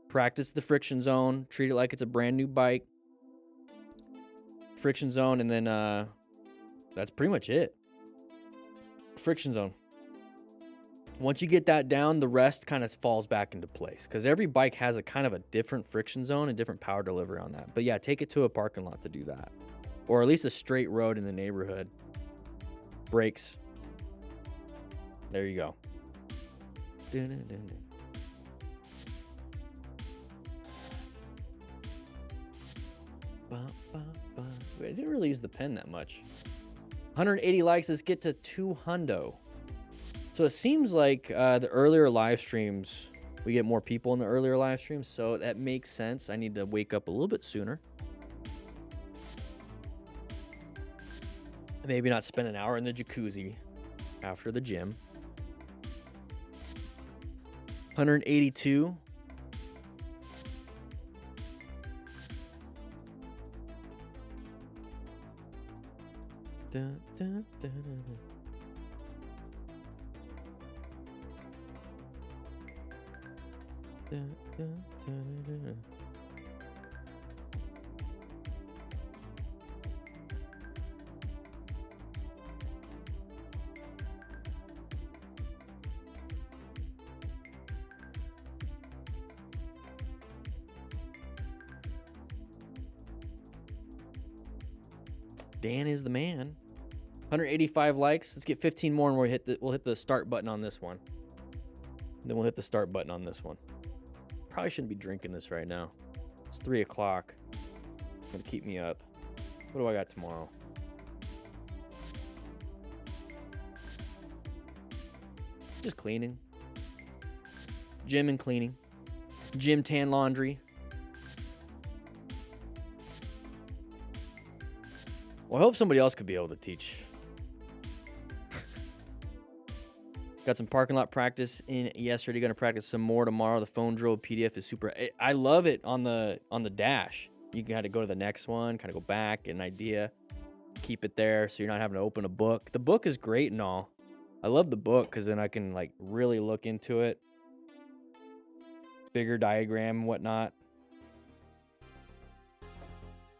A: Practice the friction zone. Treat it like it's a brand new bike. Friction zone, and then that's pretty much it. Friction zone. Once you get that down, the rest kind of falls back into place, because every bike has a kind of a different friction zone and different power delivery on that. But yeah, take it to a parking lot to do that, or at least a straight road in the neighborhood. Brakes. There you go. I didn't really use the pen that much. 180 likes. Let's get to 200. So it seems like the earlier live streams, we get more people in the earlier live streams, so that makes sense. I need to wake up a little bit sooner. Maybe not spend an hour in the jacuzzi after the gym. 182. Dun, dun, dun, dun. Dun, dun, dun, dun, dun. Dan is the man. 185 likes. Let's get 15 more, and we'll hit the start button on this one. Then we'll hit the start button on this one. Probably shouldn't be drinking this right now. It's 3 o'clock. It's gonna keep me up. What do I got tomorrow? Just cleaning. Gym and cleaning. Gym, tan, laundry. Well, I hope somebody else could be able to teach. Got some parking lot practice in yesterday. Going to practice some more tomorrow. The phone drill PDF is super. I love it on the dash. You can kind of go to the next one, kind of go back, get an idea, keep it there, so you're not having to open a book. The book is great and all. I love the book because then I can like really look into it. Bigger diagram and whatnot.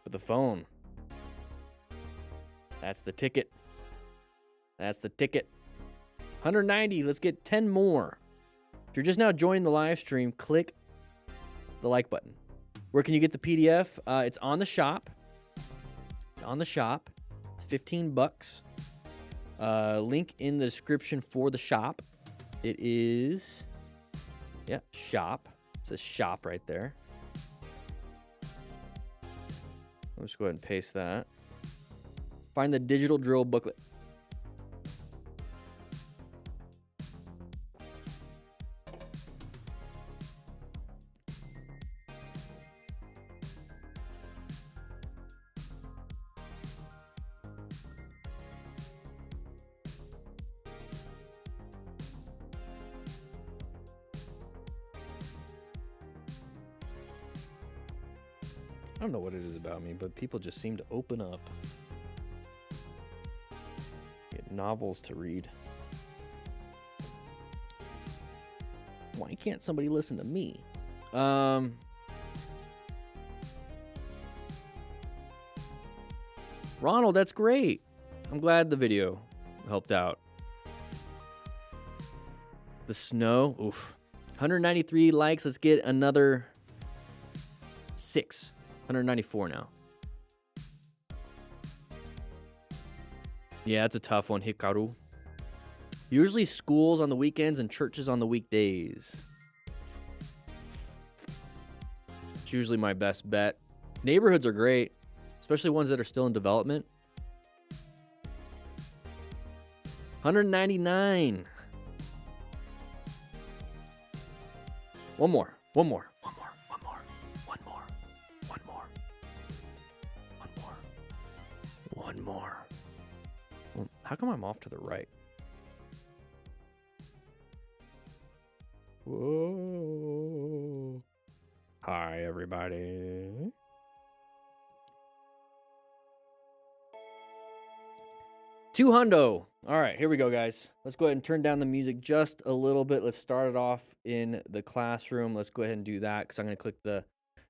A: But the phone. That's the ticket. That's the ticket. 190. Let's get 10 more. If you're just now joining the live stream, click the like button. Where can you get the PDF? It's on the shop. It's on the shop. It's $15. Link in the description for the shop. It is, yeah, shop. It says shop right there. Let's just go ahead and paste that. Find the digital drill booklet. I don't know what it is about me, but people just seem to open up. Get novels to read. Why can't somebody listen to me? Ronald, that's great. I'm glad the video helped out. The snow. Oof. 193 likes. Let's get another 6. 194 now. Yeah, it's a tough one, Hikaru. Usually schools on the weekends and churches on the weekdays. It's usually my best bet. Neighborhoods are great, especially ones that are still in development. 199. One more. One more. Well, how come I'm off to the right? Whoa. Hi, everybody. $200. All right, here we go, guys. Let's go ahead and turn down the music just a little bit. Let's start it off in the classroom. Let's go ahead and do that because I'm going to click the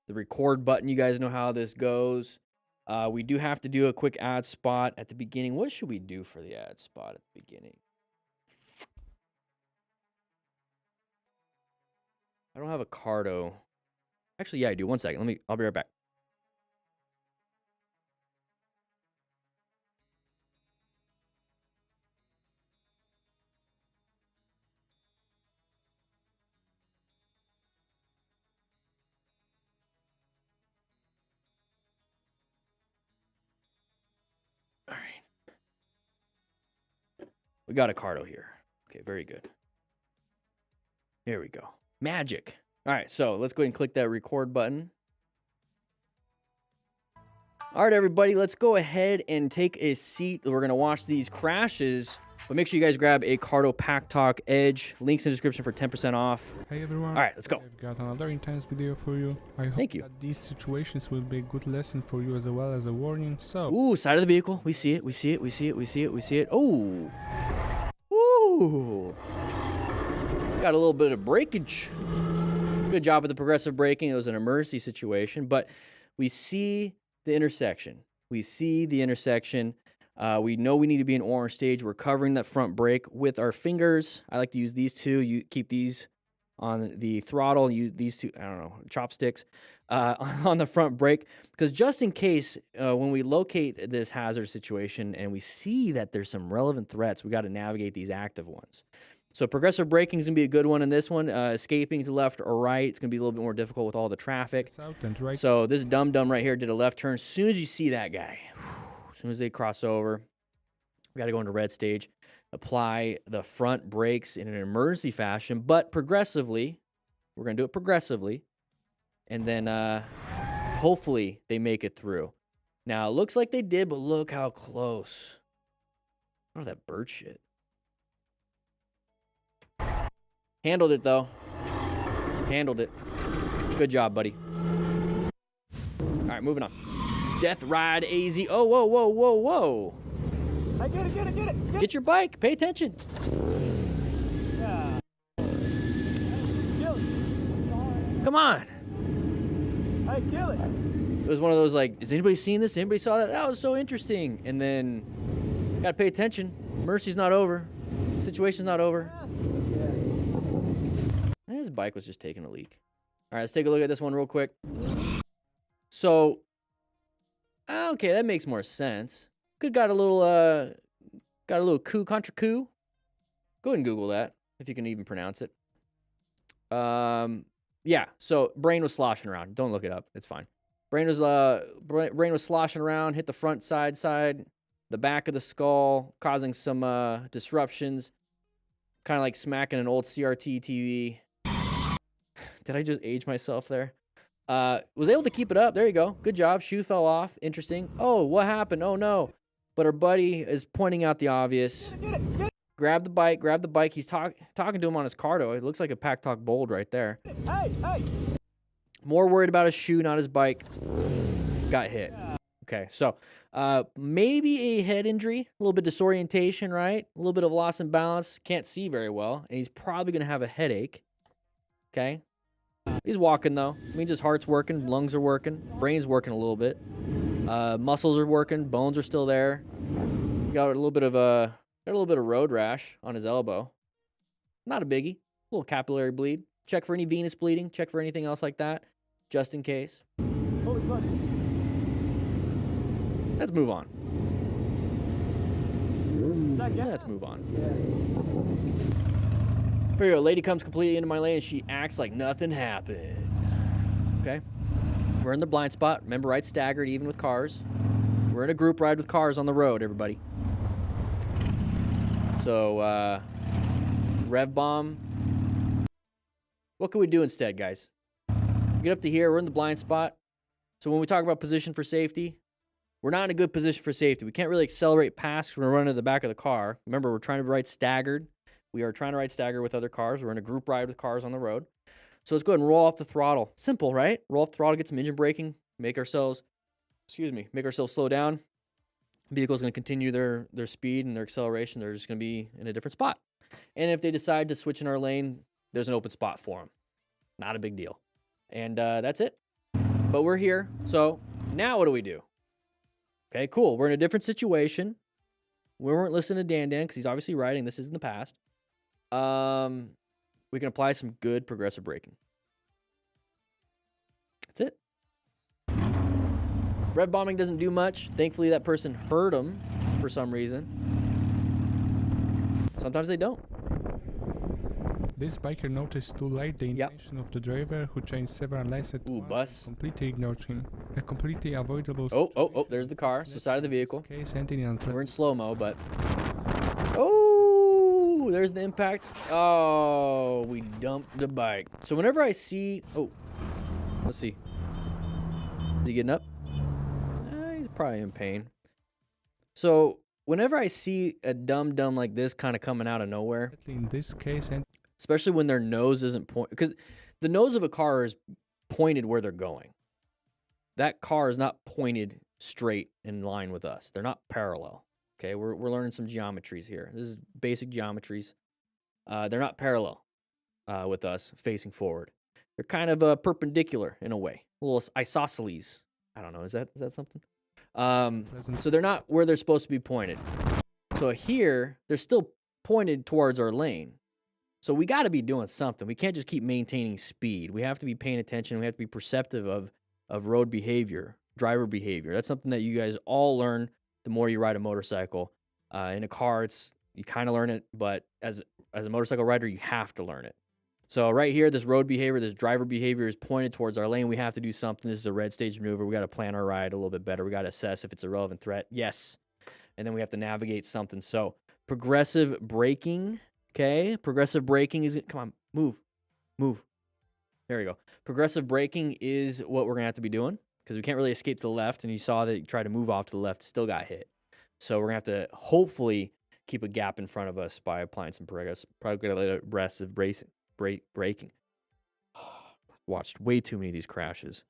A: record button. You guys know how this goes. We do have to do a quick ad spot at the beginning. What should we do for the ad spot at the beginning? I don't have a cardo. Actually, yeah, I do. 1 second. I'll be right back. All right. We got a cardo here. Okay, very good. Here we go. Magic. All right, so let's go ahead and click that record button. All right, everybody, let's go ahead and take a seat. We're going to watch these crashes, but make sure you guys grab a Cardo Pack Talk Edge. Links in the description for 10% off.
B: Hey, everyone.
A: All right, let's go.
B: I've got another intense video for you. I hope
A: Thank you.
B: that these situations will be a good lesson for you as well as a warning. So,
A: Ooh, side of the vehicle. We see it. We see it. We see it. We see it. We see it. Oh. Ooh. Got a little bit of breakage. Good job with the progressive braking. It was an emergency situation, but we see the intersection. We see the intersection. We know we need to be in orange stage. We're covering that front brake with our fingers. I like to use these two. You keep these on the throttle. These two, I don't know, chopsticks on the front brake, because just in case when we locate this hazard situation and we see that there's some relevant threats, we got to navigate these active ones. So progressive braking is going to be a good one in this one. Escaping to left or right, it's going to be a little bit more difficult with all the traffic.
B: South and right.
A: So this dum-dum right here did a left turn. As soon as you see that guy, as soon as they cross over, we got to go into red stage, apply the front brakes in an emergency fashion, but progressively. We're going to do it progressively. And then hopefully they make it through. Now, it looks like they did, but look how close. Oh, that bird shit. Handled it, though. Handled it. Good job, buddy. All right, moving on. Death Ride AZ. Oh, whoa, whoa, whoa, whoa.
C: Hey, get it.
A: Get your bike. Pay attention.
C: Yeah. Kill it.
A: Come on.
C: Hey, kill it.
A: It was one of those like, has anybody seen this? Anybody saw that? That was so interesting. And then, gotta pay attention. Mercy's not over. Situation's not over. His bike was just taking a leak. All right, let's take a look at this one real quick. So, okay, that makes more sense. Could got a little contra coup. Go ahead and Google that if you can even pronounce it. Yeah. So brain was sloshing around. Don't look it up. It's fine. Brain was sloshing around. Hit the front side, the back of the skull, causing some disruptions. Kind of like smacking an old CRT TV. Did I just age myself there? Was able to keep it up. There you go. Good job. Shoe fell off. Interesting. Oh, what happened? Oh, no. But our buddy is pointing out the obvious. Grab the bike. He's talking to him on his cardo. It looks like a Pack Talk Bold right there.
C: Hey.
A: More worried about his shoe, not his bike. Got hit. Okay, so maybe a head injury, a little bit disorientation, right? A little bit of loss in balance. Can't see very well, and he's probably going to have a headache. Okay. He's walking, though. Means his heart's working, lungs are working, brain's working a little bit. Muscles are working, bones are still there. Got a little bit of road rash on his elbow. Not a biggie. A little capillary bleed. Check for any venous bleeding. Check for anything else like that, just in case.
C: Holy fuck.
A: Let's move on.
C: Yeah.
A: Let's move on. Here we go. Lady comes completely into my lane and she acts like nothing happened. Okay. We're in the blind spot. Remember, right staggered even with cars. We're in a group ride with cars on the road, everybody. So, rev bomb. What can we do instead, guys? Get up to here. We're in the blind spot. So when we talk about position for safety, we're not in a good position for safety. We can't really accelerate past when we're running to the back of the car. Remember, we're trying to ride staggered. We are trying to ride staggered with other cars. We're in a group ride with cars on the road. So let's go ahead and roll off the throttle. Simple, right? Roll off the throttle, get some engine braking, make ourselves slow down. Vehicle's going to continue their speed and their acceleration. They're just going to be in a different spot. And if they decide to switch in our lane, there's an open spot for them. Not a big deal. And that's it. But we're here. So now what do we do? Okay, cool. We're in a different situation. We weren't listening to Dan because he's obviously riding. This is in the past. We can apply some good progressive braking. That's it. Rev bombing doesn't do much. Thankfully, that person heard him for some reason. Sometimes they don't.
B: This biker noticed too late the intention of the driver, who changed several lanes at once.
A: Bus.
B: Completely ignored him. A completely avoidable
A: Oh, there's the car. So side of the vehicle.
B: Case ending in
A: We're in slow-mo, but... Oh, there's the impact. Oh, we dumped the bike. So whenever I see... Oh, let's see. Is he getting up? He's probably in pain. So whenever I see a dum-dum like this kind of coming out of nowhere...
B: In this case...
A: Especially when their nose isn't pointed, because the nose of a car is pointed where they're going. That car is not pointed straight in line with us. They're not parallel. Okay, we're learning some geometries here. This is basic geometries. They're not parallel with us facing forward. They're kind of perpendicular in a way. A little isosceles. I don't know. Is that something? So they're not where they're supposed to be pointed. So here they're still pointed towards our lane. So we got to be doing something. We can't just keep maintaining speed. We have to be paying attention. We have to be perceptive of road behavior, driver behavior. That's something that you guys all learn the more you ride a motorcycle. In a car, you kind of learn it, but as a motorcycle rider, you have to learn it. So right here, this road behavior, this driver behavior is pointed towards our lane. We have to do something. This is a red stage maneuver. We got to plan our ride a little bit better. We got to assess if it's a relevant threat. Yes. And then we have to navigate something. So progressive braking. Okay, progressive braking is, come on, move. There we go. Progressive braking is what we're going to have to be doing because we can't really escape to the left, and you saw that you tried to move off to the left, still got hit. So we're going to have to hopefully keep a gap in front of us by applying some progressive braking. Watched way too many of these crashes.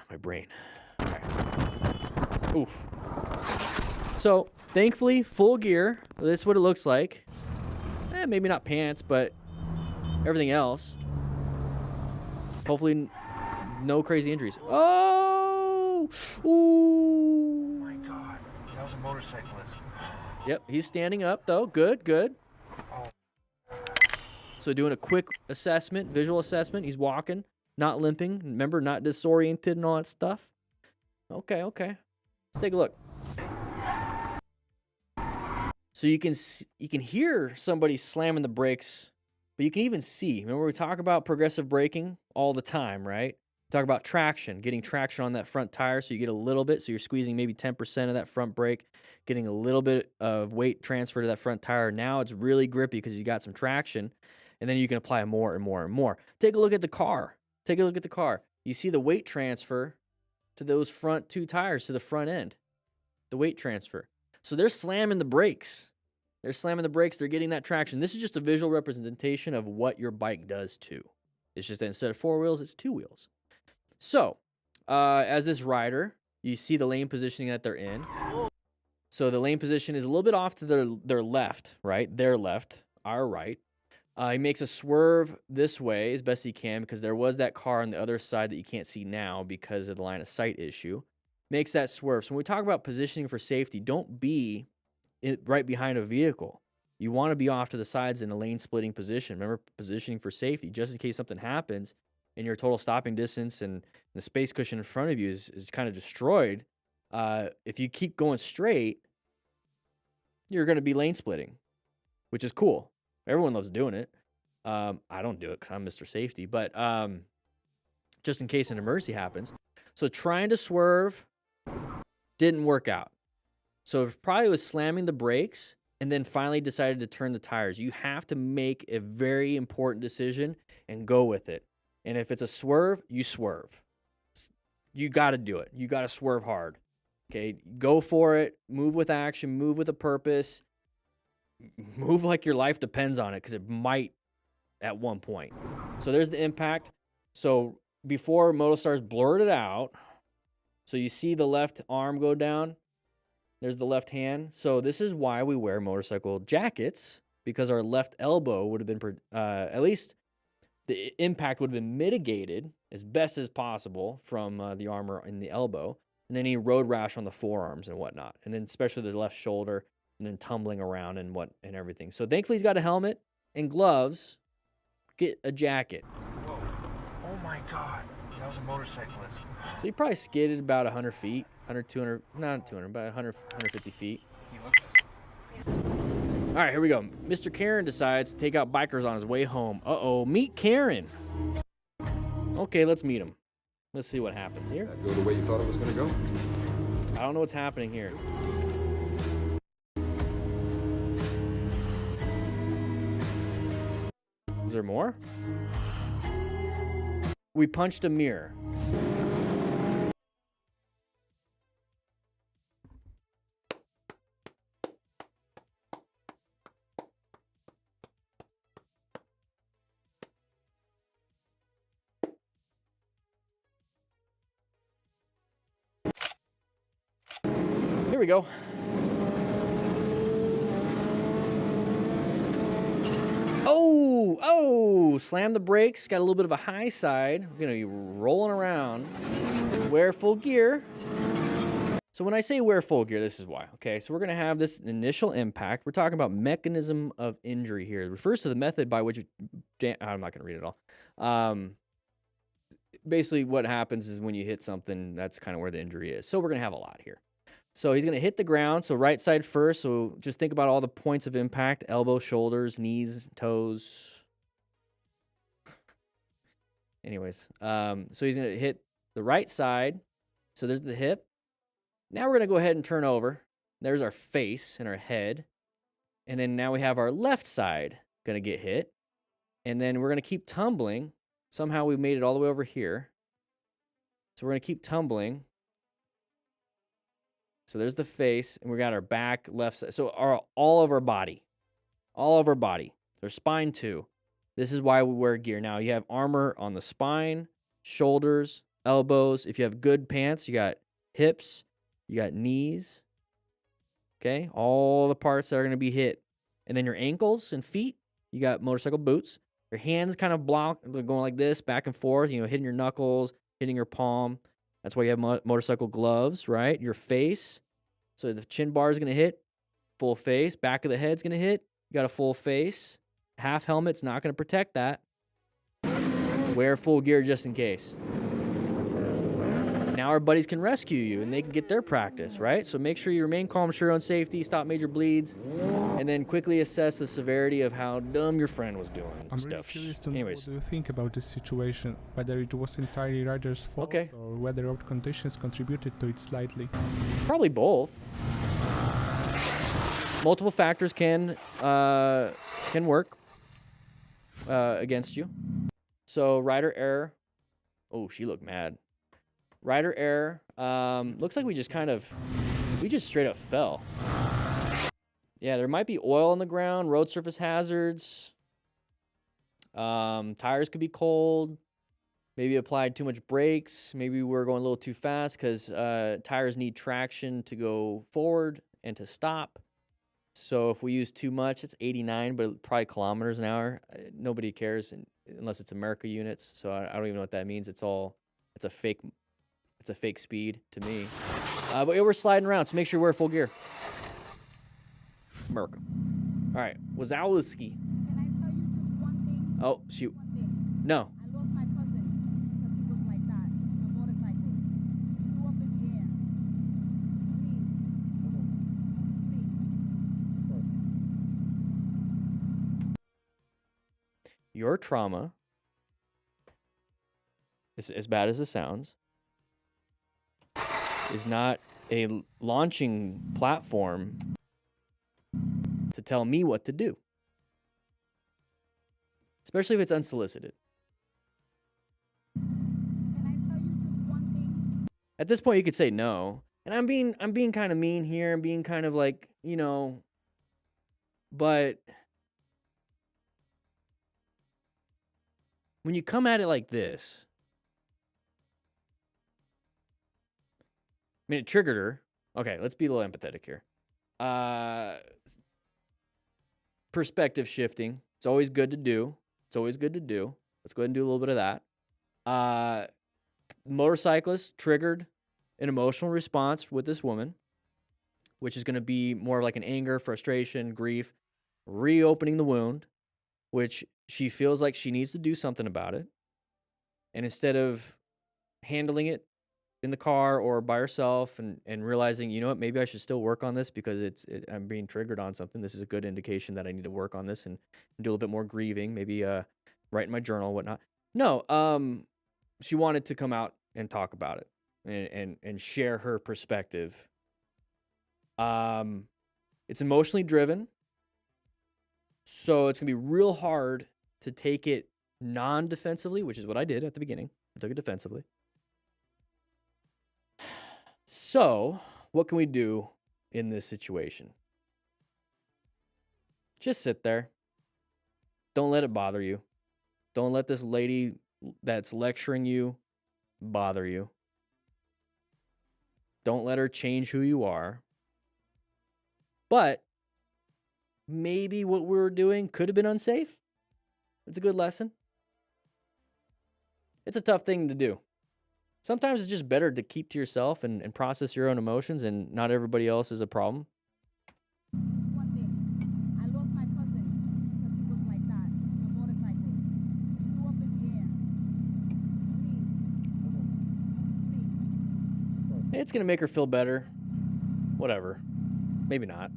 A: My brain. All right. Oof. So, thankfully, full gear. This is what it looks like. Maybe not pants, but everything else. Hopefully, no crazy injuries. Oh! Ooh!
H: Oh my God. That was a motorcyclist.
A: Yep, he's standing up, though. Good, good.
H: Oh.
A: So, doing a quick assessment, visual assessment. He's walking, not limping. Remember, not disoriented and all that stuff. Okay. Let's take a look. So you can hear somebody slamming the brakes, but you can even see. Remember we talk about progressive braking all the time, right? Talk about traction, getting traction on that front tire so you get a little bit. So you're squeezing maybe 10% of that front brake, getting a little bit of weight transfer to that front tire. Now it's really grippy because you got some traction, and then you can apply more and more and more. Take a look at the car. You see the weight transfer to those front two tires, to the front end. The weight transfer. So they're slamming the brakes. They're getting that traction. This is just a visual representation of what your bike does too. It's just that instead of 4 wheels, it's 2 wheels. So, as this rider, you see the lane positioning that they're in. So the lane position is a little bit off to their left, right? Their left, our right. He makes a swerve this way as best he can because there was that car on the other side that you can't see now because of the line of sight issue. Makes that swerve. So when we talk about positioning for safety, don't be right behind a vehicle. You want to be off to the sides in a lane splitting position. Remember, positioning for safety, just in case something happens and your total stopping distance and the space cushion in front of you is kind of destroyed. If you keep going straight, you're going to be lane splitting, which is cool. Everyone loves doing it. I don't do it because I'm Mr. Safety, but just in case an emergency happens. So trying to swerve didn't work out. So it probably was slamming the brakes and then finally decided to turn the tires. You have to make a very important decision and go with it. And if it's a swerve, you swerve. You got to do it. You got to swerve hard. Okay, go for it. Move with action. Move with a purpose. Move like your life depends on it because it might at one point. So there's the impact. So before MotoStars blurred it out, so you see the left arm go down. There's the left hand. So this is why we wear motorcycle jackets, because our left elbow would have been, at least the impact would have been mitigated as best as possible from the armor in the elbow, and then any road rash on the forearms and whatnot, and then especially the left shoulder, and then tumbling around and everything. So thankfully he's got a helmet and gloves. Get a jacket.
H: Whoa. Oh my God. That was a motorcyclist.
A: So he probably skidded about 100 feet, 100, 200, not 200, about 100, 150 feet.
H: He looks...
A: All right, here we go. Mr. Karen decides to take out bikers on his way home. Uh-oh, meet Karen. Okay, let's meet him. Let's see what happens here.
I: Did that go the way you thought it was going to go?
A: I don't know what's happening here. Is there more? We punched a mirror. Here we go. Oh, slam the brakes. Got a little bit of a high side. We're going to be rolling around. Wear full gear. So when I say wear full gear, this is why. Okay, so we're going to have this initial impact. We're talking about mechanism of injury here. It refers to the method by which I'm not going to read it all. Basically, what happens is when you hit something, that's kind of where the injury is. So we're going to have a lot here. So he's going to hit the ground. So right side first. So just think about all the points of impact: elbow, shoulders, knees, toes. Anyways, so he's going to hit the right side. So there's the hip. Now we're going to go ahead and turn over. There's our face and our head. And then now we have our left side going to get hit. And then we're going to keep tumbling. Somehow we made it all the way over here. So we're going to keep tumbling. So there's the face, and we got our back, left side. So all of our body. All of our body. There's spine too. This is why we wear gear. Now you have armor on the spine, shoulders, elbows. If you have good pants, you got hips. You got knees, okay? All the parts that are going to be hit. And then your ankles and feet, you got motorcycle boots. Your hands kind of block, going like this, back and forth, hitting your knuckles, hitting your palm. That's why you have motorcycle gloves, right? Your face, so the chin bar is going to hit, full face. Back of the head's going to hit. You got a full face. Half helmet's not going to protect that. Wear full gear just in case. Now our buddies can rescue you, and they can get their practice, right? So make sure you remain calm, sure on safety, stop major bleeds, and then quickly assess the severity of how dumb your friend was doing.
B: I'm really curious to know what do you think about this situation, whether it was entirely Ryder's fault or whether road conditions contributed to it slightly.
A: Probably both. Multiple factors can work against you. So rider error. Oh, she looked mad. Rider error. Looks like we just straight up fell. Yeah, there might be oil on the ground, road surface hazards. Tires could be cold. Maybe applied too much brakes. Maybe we're going a little too fast because tires need traction to go forward and to stop. So if we use too much, it's 89, but probably kilometers an hour. Nobody cares unless it's America units. So I don't even know what that means. It's a fake speed to me. But yeah, we're sliding around, so make sure you wear full gear. America. All right, Wazowski.
I: Can I tell you just one thing?
A: Oh, shoot.
I: One thing.
A: No.
I: I lost my cousin because he was like that, a motorcycle. He flew up in the air. Please.
A: Your trauma is as bad as it sounds. Is not a launching platform to tell me what to do. Especially if it's unsolicited.
I: Can I tell you just one thing?
A: At this point you could say no. And I'm being kind of mean here. I'm being kind of like, but when you come at it like this, I mean, it triggered her. Okay, let's be a little empathetic here. Perspective shifting. It's always good to do. Let's go ahead and do a little bit of that. Motorcyclist triggered an emotional response with this woman, which is going to be more like an anger, frustration, grief, reopening the wound, which she feels like she needs to do something about it. And instead of handling it in the car or by herself and realizing, you know what, maybe I should still work on this because I'm being triggered on something. This is a good indication that I need to work on this and do a little bit more grieving, maybe write in my journal, whatnot. No, she wanted to come out and talk about it and share her perspective. It's emotionally driven, so it's gonna be real hard to take it non-defensively, which is what I did at the beginning. I took it defensively. So, what can we do in this situation? Just sit there. Don't let it bother you. Don't let this lady that's lecturing you bother you. Don't let her change who you are. But maybe what we were doing could have been unsafe. It's a good lesson. It's a tough thing to do. Sometimes it's just better to keep to yourself and process your own emotions, and not everybody else is a problem.
I: Just one thing. I lost my cousin because he was like that. A motorcycle. He flew up in the air. Please.
A: It's gonna make her feel better. Whatever. Maybe not.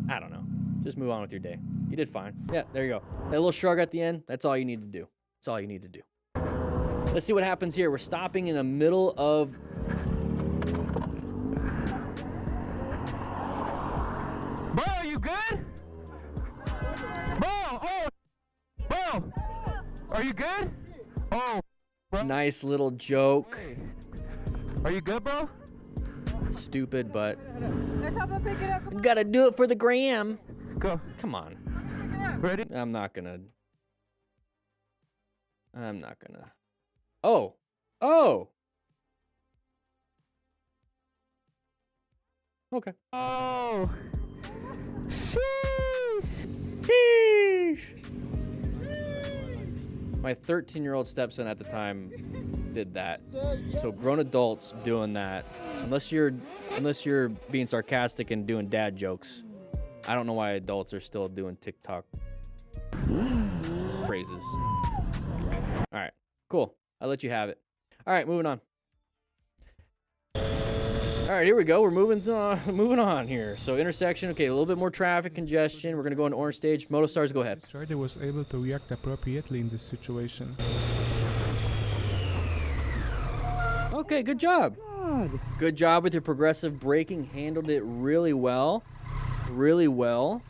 A: I don't know. Just move on with your day. You did fine. Yeah, there you go. That little shrug at the end, that's all you need to do. That's all you need to do. Let's see what happens here. We're stopping in the middle of...
E: Bro, are you good? Bro, oh, bro, are you good? Oh, bro.
A: Nice little joke.
E: Hey. Are you good, bro?
A: Stupid, but...
I: Let's help him pick it up.
A: You gotta do it for the gram.
E: Go.
A: Come on.
E: Ready?
A: I'm not gonna... Oh! Oh! Okay.
E: Oh. Sheesh.
A: Sheesh. My 13-year-old stepson at the time did that. So grown adults doing that, unless you're being sarcastic and doing dad jokes, I don't know why adults are still doing TikTok phrases. All right, cool. I'll let you have it. All right, moving on. All right, here we go. We're moving on here. So intersection, okay, a little bit more traffic congestion. We're gonna go into orange stage. Motostars, go ahead.
B: This rider was able to react appropriately in this situation.
A: Okay, good job. Good job with your progressive braking. Handled it really well. Really well.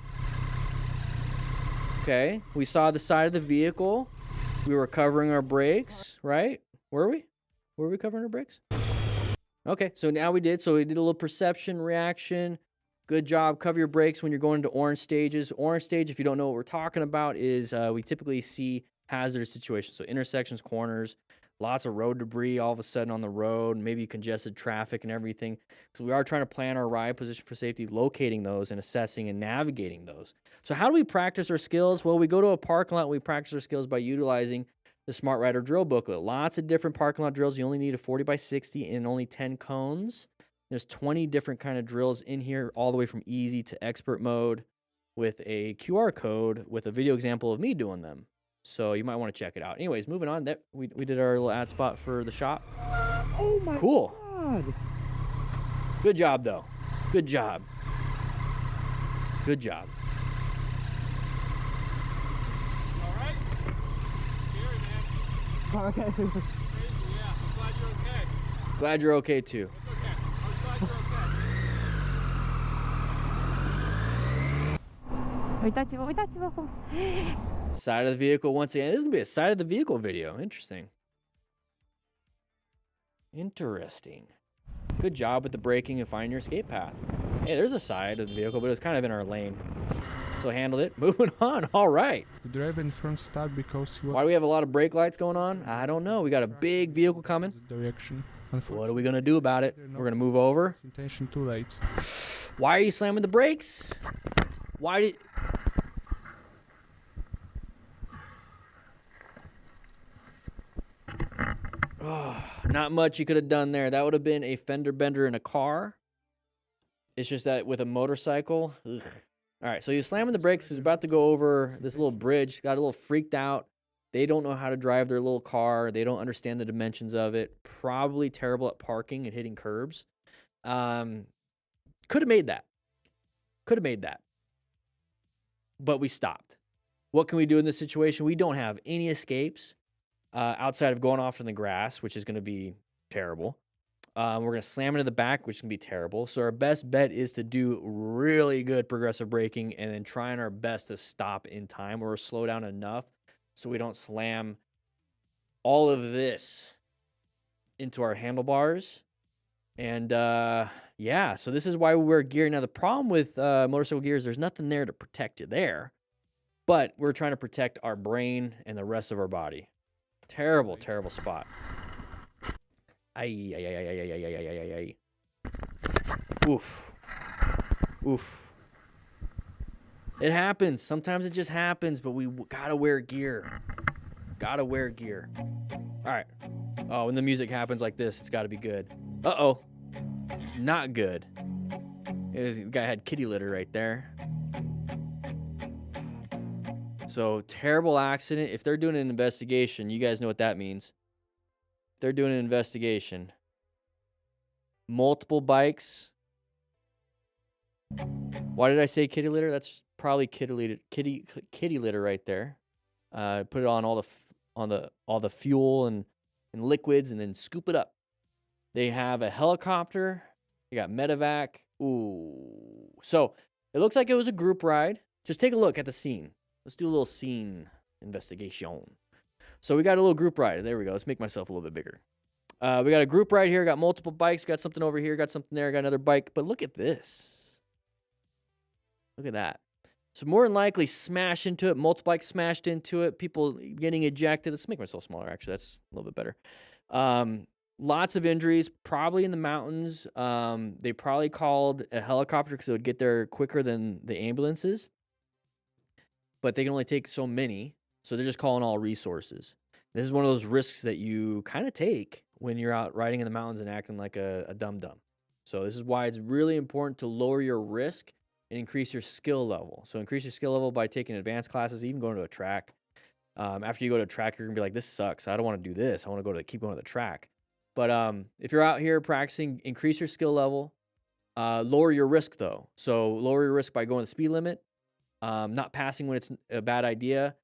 A: Okay, we saw the side of the vehicle. We were covering our brakes, right? Were we? Were we covering our brakes? Okay, so now we did. So we did a little perception reaction. Good job. Cover your brakes when you're going into orange stages. Orange stage, if you don't know what we're talking about, is we typically see hazardous situations. So intersections, corners, lots of road debris all of a sudden on the road, maybe congested traffic and everything. So we are trying to plan our ride position for safety, locating those and assessing and navigating those. So how do we practice our skills? Well, we go to a parking lot. We practice our skills by utilizing the Smart Rider drill booklet. Lots of different parking lot drills. You only need a 40 by 60 and only 10 cones. There's 20 different kind of drills in here, all the way from easy to expert mode, with a QR code with a video example of me doing them. So you might want to check it out. Anyways, moving on. That we did our little ad spot for the shop.
D: Oh my
A: cool.
D: God.
A: Good job, though. Good job. Good job.
C: All right? Scary, man.
D: Okay.
C: Crazy, yeah. I'm glad you're okay.
A: Glad you're okay, too.
C: It's okay. I was glad you're okay.
A: Side of the vehicle once again. This is going to be a side of the vehicle video. Interesting. Interesting. Good job with the braking and finding your escape path. Hey, there's a side of the vehicle, but it was kind of in our lane. So handled it. Moving on. All right.
B: The driver in front stopped because he was...
A: Why do we have a lot of brake lights going on? I don't know. We got a big vehicle coming.
B: Direction.
A: What are we going to do about it? We're going to move over.
B: Intention too late.
A: Why are you slamming the brakes? Why did... Oh, not much you could have done there. That would have been a fender bender in a car. It's just that with a motorcycle. Ugh. All right, so he's slamming the brakes. He's about to go over this little bridge. Got a little freaked out. They don't know how to drive their little car. They don't understand the dimensions of it. Probably terrible at parking and hitting curbs. Could have made that. Could have made that. But we stopped. What can we do in this situation? We don't have any escapes outside of going off in the grass, which is going to be terrible. We're going to slam into the back, which is going to be terrible. So our best bet is to do really good progressive braking and then trying our best to stop in time or slow down enough so we don't slam all of this into our handlebars. And yeah, so this is why we wear gear. Now, the problem with motorcycle gear is there's nothing there to protect you there, but we're trying to protect our brain and the rest of our body. Terrible, terrible spot. Ay, ay, ay, ay, ay, ay, ay, ay, ay, ay. Oof. Oof. It happens. Sometimes it just happens, but we gotta wear gear. Gotta wear gear. All right. Oh, when the music happens like this, it's got to be good. Uh-oh. It's not good. The guy had kitty litter right there. So, terrible accident. If they're doing an investigation, you guys know what that means. If they're doing an investigation. Multiple bikes. Why did I say kitty litter? That's probably kitty litter right there. Put it on all the fuel and liquids, and then scoop it up. They have a helicopter. They got medevac. Ooh. So it looks like it was a group ride. Just take a look at the scene. Let's do a little scene investigation. So we got a little group ride. There we go. Let's make myself a little bit bigger. We got a group ride here. Got multiple bikes. Got something over here. Got something there. Got another bike. But look at this. Look at that. So more than likely smash into it. Multiple bikes smashed into it. People getting ejected. Let's make myself smaller, actually. That's a little bit better. Lots of injuries, probably in the mountains. They probably called a helicopter because it would get there quicker than the ambulances. But they can only take so many, so they're just calling all resources. This is one of those risks that you kind of take when you're out riding in the mountains and acting like a dum-dum. So this is why it's really important to lower your risk and increase your skill level. So increase your skill level by taking advanced classes, even going to a track. After you go to a track, you're going to be like, this sucks. I don't want to do this. I want to keep going to the track. But if you're out here practicing, increase your skill level. Lower your risk, though. So lower your risk by going the speed limit, not passing when it's a bad idea,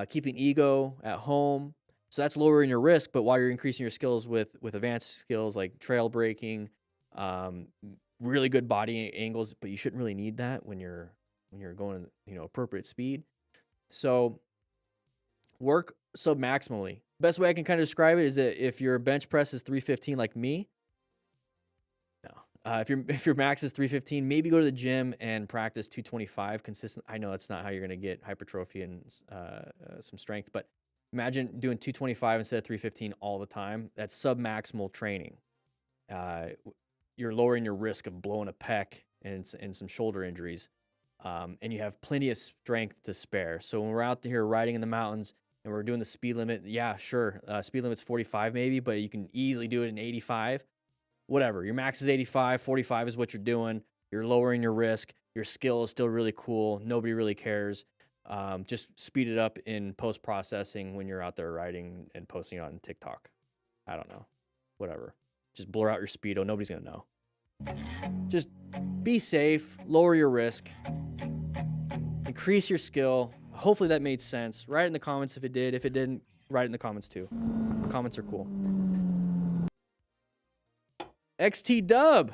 A: keeping ego at home. So that's lowering your risk, but while you're increasing your skills with advanced skills like trail braking, really good body angles, but you shouldn't really need that when you're going, appropriate speed. So work sub-maximally. Best way I can kind of describe it is that if your bench press is 315 like me, no. If your max is 315, maybe go to the gym and practice 225 consistent. I know that's not how you're going to get hypertrophy and some strength, but imagine doing 225 instead of 315 all the time. That's sub-maximal training. You're lowering your risk of blowing a pec and some shoulder injuries, and you have plenty of strength to spare. So when we're out here riding in the mountains and we're doing the speed limit, yeah, sure, speed limit's 45 maybe, but you can easily do it in 85. Whatever, your max is 85, 45 is what you're doing. You're lowering your risk. Your skill is still really cool. Nobody really cares. Just speed it up in post-processing when you're out there riding and posting it on TikTok. I don't know. Whatever. Just blur out your speedo. Nobody's going to know. Just be safe. Lower your risk. Increase your skill. Hopefully that made sense. Write it in the comments if it did. If it didn't, write it in the comments too. Comments are cool. XT Dub.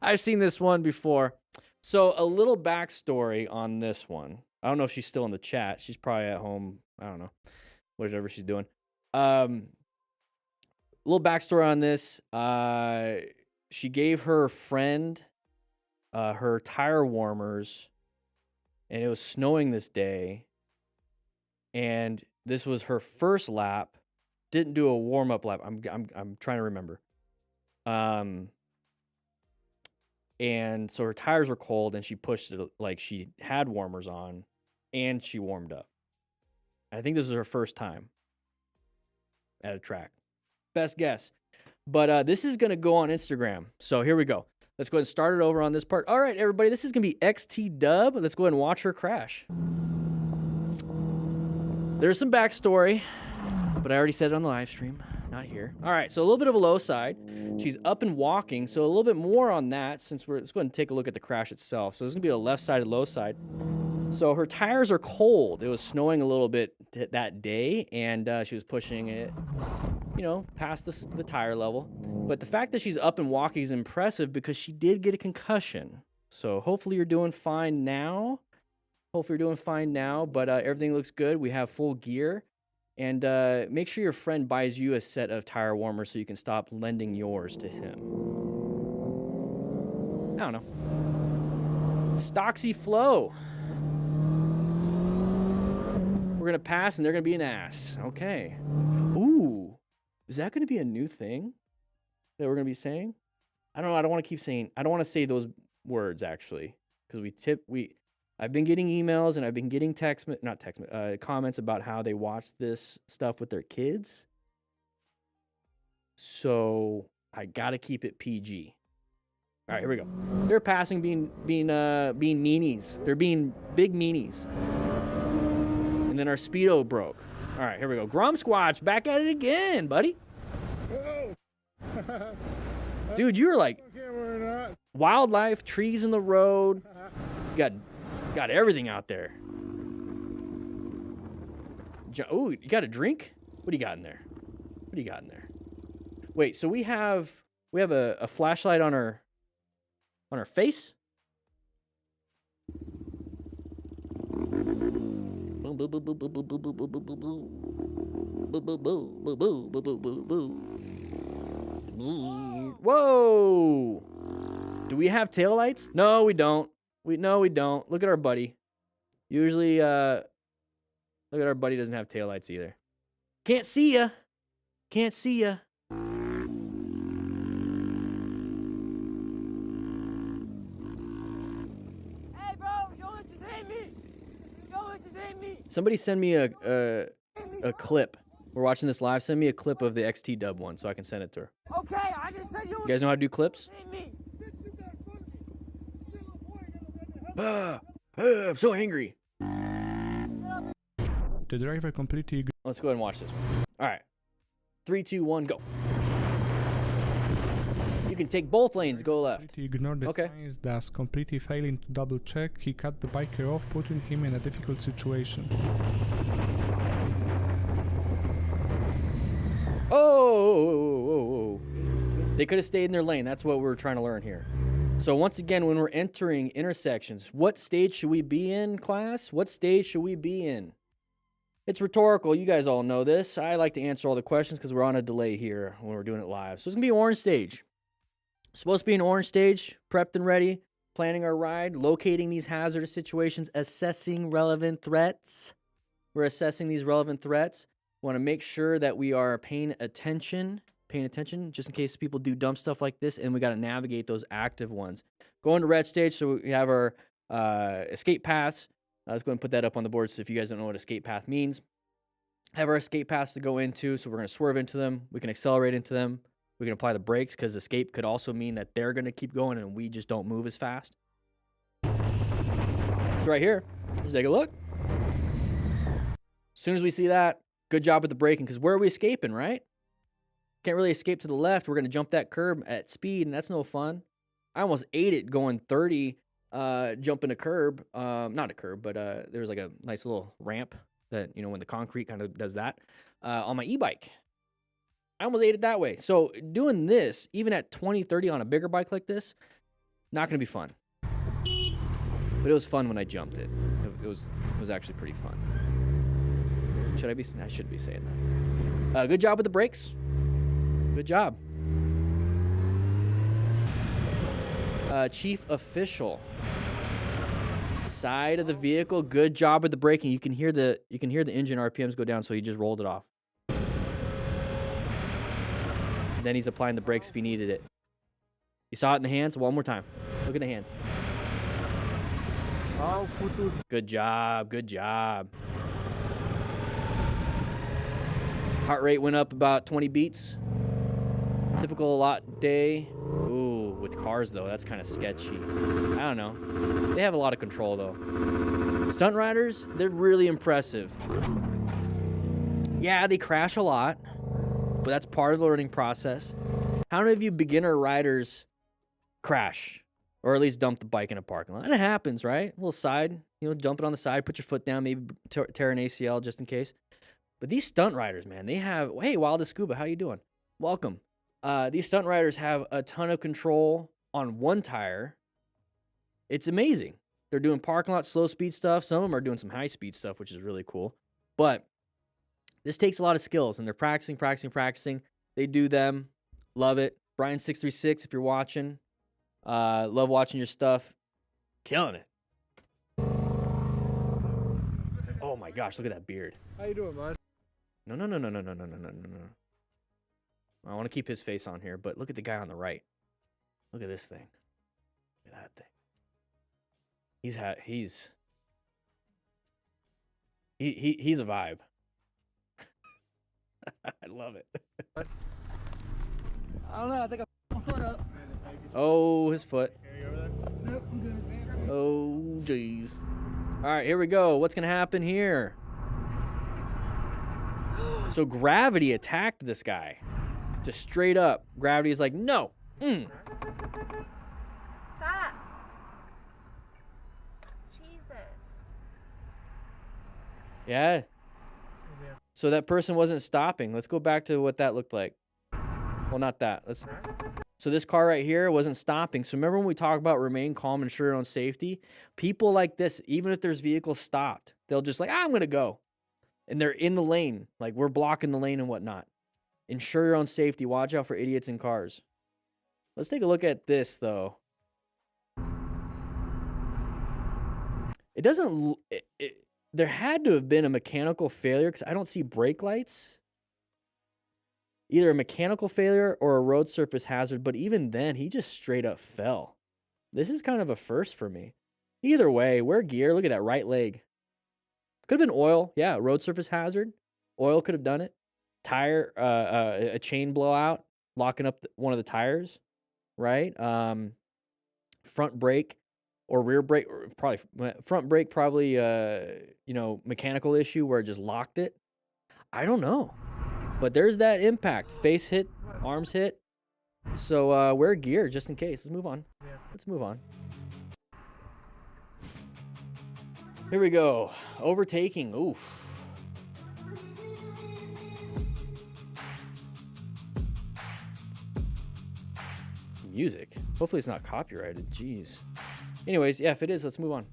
A: I've seen this one before. So a little backstory on this one. I don't know if she's still in the chat. She's probably at home. I don't know. Whatever she's doing. Little backstory on this. She gave her friend her tire warmers, and it was snowing this day. And this was her first lap. Didn't do a warm-up lap. I'm trying to remember. And so her tires were cold, and she pushed it like she had warmers on, and she warmed up. I think this was her first time at a track. Best guess. But this is going to go on Instagram. So here we go. Let's go ahead and start it over on this part. All right, everybody, this is going to be XT Dub. Let's go ahead and watch her crash. There's some backstory, but I already said it on the live stream, not here. All right, so a little bit of a low side. She's up and walking, so a little bit more on that since let's go ahead and take a look at the crash itself. So there's going to be a left-sided low side. So her tires are cold. It was snowing a little bit that day, and she was pushing it, past the tire level. But the fact that she's up and walking is impressive because she did get a concussion. So hopefully you're doing fine now. But everything looks good. We have full gear. And make sure your friend buys you a set of tire warmers so you can stop lending yours to him. I don't know. Stoxy Flow. We're going to pass and they're going to be an ass. Okay. Ooh. Is that going to be a new thing that we're going to be saying? I don't know. I don't want to say those words, actually. Because I've been getting emails and I've been getting comments about how they watch this stuff with their kids. So I gotta keep it PG. All right, here we go. They're passing being meanies. They're being big meanies. And then our speedo broke. All right, here we go. Grom Squatch, back at it again, buddy. Dude, you're like wildlife, trees in the road. You got everything out there. Oh, you got a drink? What do you got in there? What do you got in there? Wait, so we have a flashlight on our face? Whoa! Do we have taillights? No, we don't. No, we don't. Look at our buddy. Usually, look at our buddy doesn't have taillights either. Can't see ya. Can't see ya.
I: Hey, bro, yo, just hit me. Yo, just hit me.
A: Somebody send me a clip. We're watching this live. Send me a clip of the XT dub one so I can send it to her.
I: Okay, I just said you.
A: You guys know how to do clips?
I: Hit me.
A: I'm so angry.
B: The driver completely
A: Let's go ahead and watch this one. All right. 3, 2, 1, go. You can take both lanes, go left.
B: ignored the signs, thus completely failing to double check. He cut the biker off, putting him in a difficult situation.
A: Oh! They could have stayed in their lane. That's what we're trying to learn here. So once again, when we're entering intersections, what stage should we be in, class? What stage should we be in? It's rhetorical. You guys all know this. I like to answer all the questions because we're on a delay here when we're doing it live. So it's going to be orange stage. Supposed to be an orange stage, prepped and ready, planning our ride, locating these hazardous situations, assessing relevant threats. We're assessing these relevant threats. We want to make sure that we are paying attention just in case people do dumb stuff like this, and we got to navigate those active ones. Going to red stage, so we have our escape paths. Let's go and put that up on the board so if you guys don't know what escape path means. Have our escape paths to go into, so we're going to swerve into them. We can accelerate into them. We can apply the brakes because escape could also mean that they're going to keep going and we just don't move as fast. So right here, let's take a look. As soon as we see that, good job with the braking because where are we escaping, right? Can't really escape to the left. We're going to jump that curb at speed, and that's no fun. I almost ate it going 30, jumping a curb. Not a curb, but there was like a nice little ramp that, you know, when the concrete kind of does that on my e-bike. I almost ate it that way. So doing this, even at 20, 30 on a bigger bike like this, not going to be fun. But it was fun when I jumped it. It was actually pretty fun. Should I be? I should be saying that. Good job with the brakes. Good job. Chief official. Side of the vehicle. Good job with the braking. You can hear the engine RPMs go down, so he just rolled it off. Then he's applying the brakes if he needed it. You saw it in the hands? One more time. Look at the hands. Good job. Good job. Heart rate went up about 20 beats. Typical lot day. Ooh, with cars though, that's kind of sketchy. I don't know. They have a lot of control though. Stunt riders, they're really impressive. Yeah, they crash a lot, but that's part of the learning process. How many of you beginner riders crash? Or at least dump the bike in a parking lot? And it happens, right? A little side, you know, dump it on the side, put your foot down, maybe tear an ACL just in case. But these stunt riders, man, they have, hey, Wildest Scuba, how you doing? Welcome. These stunt riders have a ton of control on one tire. It's amazing. They're doing parking lot, slow speed stuff. Some of them are doing some high speed stuff, which is really cool. But this takes a lot of skills, and they're practicing. They do them. Love it. Brian636, if you're watching. Love watching your stuff. Killing it. Oh my gosh, look at that beard.
D: How you doing, bud?
A: No. I want to keep his face on here, but look at the guy on the right. Look at this thing. Look at that thing. He's a vibe. I love it.
D: I don't know. I think my foot up.
A: Oh, his foot. Oh, jeez. All right, here we go. What's gonna happen here? So gravity attacked this guy. Just straight up. Gravity is like, no.
F: Stop. Jesus.
A: Yeah. So that person wasn't stopping. Let's go back to what that looked like. Well, not that. So this car right here wasn't stopping. So remember when we talk about remain calm, ensure your own safety? People like this, even if there's vehicles stopped, they'll just like, I'm going to go. And they're in the lane. Like, we're blocking the lane and whatnot. Ensure your own safety. Watch out for idiots in cars. Let's take a look at this, though. It doesn't... there had to have been a mechanical failure because I don't see brake lights. Either a mechanical failure or a road surface hazard, but even then, he just straight up fell. This is kind of a first for me. Either way, wear gear. Look at that right leg. Could have been oil. Yeah, road surface hazard. Oil could have done it. Tire, a chain blowout, locking up one of the tires, right? Front brake or rear brake, or probably front brake, probably, you know, mechanical issue where it just locked it. I don't know. But there's that impact. Face hit, arms hit. So wear gear just in case. Let's move on. Let's move on. Here we go. Overtaking. Oof. Some music. Hopefully it's not copyrighted. Jeez. Anyways, yeah, if it is, let's move on.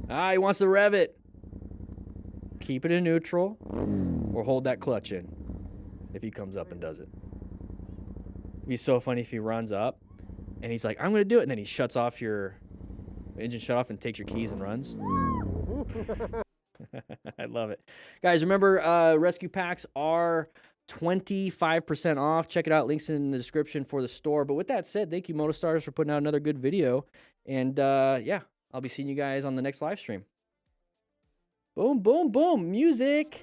A: Ah, he wants to rev it. Keep it in neutral or hold that clutch in if he comes up and does it. It'd be so funny if he runs up and he's like, I'm going to do it. And then he shuts off your engine shut off and takes your keys and runs. I love it. Guys, remember, rescue packs are 25% off. Check it out. Links in the description for the store. But with that said, thank you, MotoStars, for putting out another good video. And yeah, I'll be seeing you guys on the next live stream. Boom, boom, boom. Music.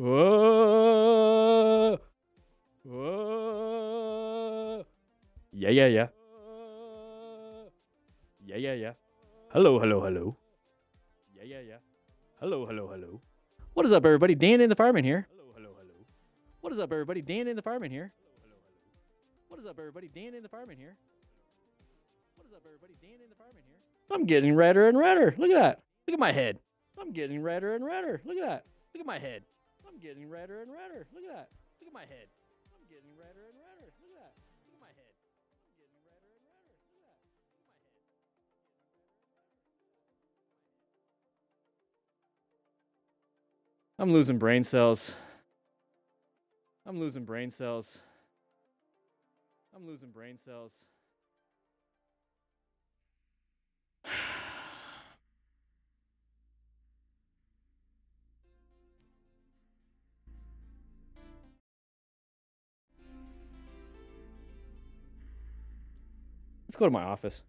A: Whoa. Whoa. Yeah, yeah, yeah. Yeah, yeah, yeah. Hello, hello, hello. Yeah, yeah, yeah. Hello, hello, hello. What is up, everybody? DanDanTheFireman here. Hello, hello, hello. What is up, everybody? DanDanTheFireman here. Hello, hello, hello. What is up, everybody? DanDanTheFireman here. What is up, everybody? DanDanTheFireman here. I'm getting redder and redder. Look at that. Look at my head. I'm getting redder and redder. Look at that. Look at my head. I'm getting redder and redder. Look at that. Look at my head. I'm getting redder and redder. Look at that. Look at my head. I'm getting redder and redder. Look at that. Look at my head. I'm losing brain cells. I'm losing brain cells. I'm losing brain cells. Let's go to my office.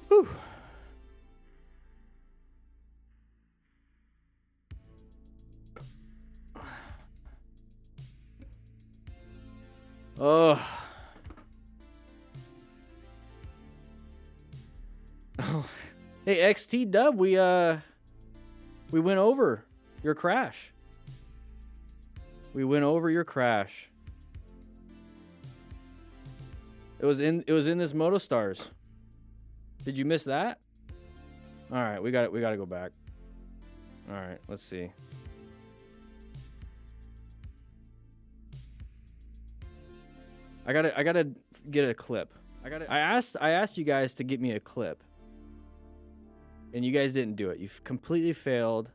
A: Whew. Oh. Oh. Hey, XT Dub, we went over your crash. We went over your crash. It was in this MotoStars. Did you miss that? All right, we got to go back. All right, let's see. I gotta get a clip. I asked you guys to get me a clip, and you guys didn't do it. You've completely failed.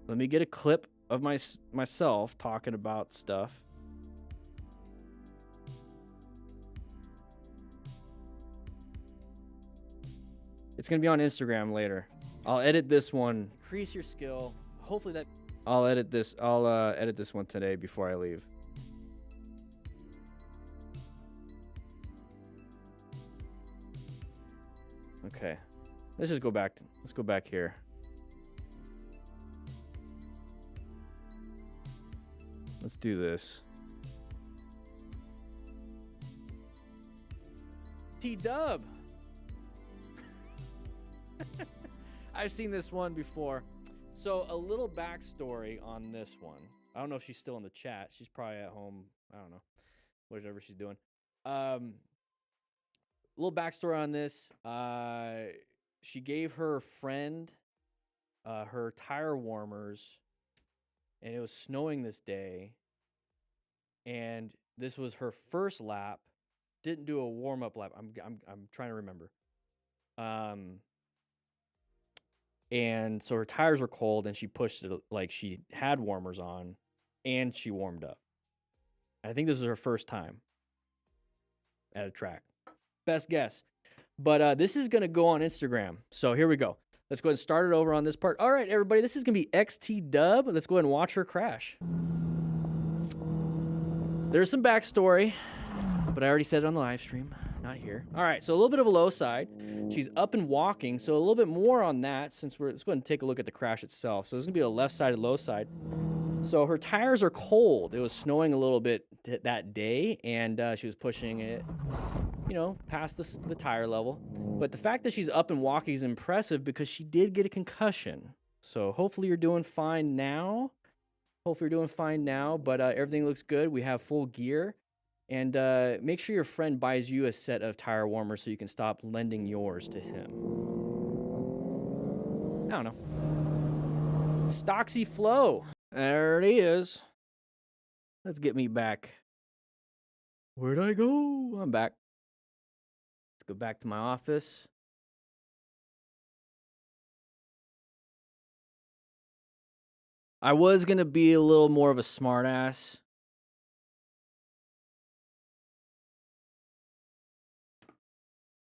A: Let me get a clip of myself talking about stuff. It's gonna be on Instagram later. I'll edit this one. Increase your skill. Hopefully that. I'll edit this. I'll edit this one today before I leave. Okay, let's just go back. Let's go back here. Let's do this. T-Dub. I've seen this one before. So a little backstory on this one. I don't know if she's still in the chat. She's probably at home. I don't know. Whatever she's doing. A little backstory on this. She gave her friend her tire warmers, and it was snowing this day. And this was her first lap. Didn't do a warm-up lap. I'm trying to remember. And so her tires were cold, and she pushed it like she had warmers on, and she warmed up. I think this was her first time at a track. Best guess. But this is going to go on Instagram. So here we go. Let's go ahead and start it over on this part. All right, everybody, this is going to be XT Dub. Let's go ahead and watch her crash. There's some backstory, but I already said it on the live stream. Not here. All right, so a little bit of a low side. She's up and walking, so a little bit more on that since let's go ahead and take a look at the crash itself. So there's going to be a left-sided low side. So her tires are cold. It was snowing a little bit that day, and she was pushing it, you know, past the tire level. But the fact that she's up and walking is impressive because she did get a concussion. So hopefully you're doing fine now. But everything looks good. We have full gear. And make sure your friend buys you a set of tire warmers so you can stop lending yours to him. I don't know. Stoxy Flow. There it is. Let's get me back. Where'd I go? I'm back. Let's go back to my office. I was going to be a little more of a smartass.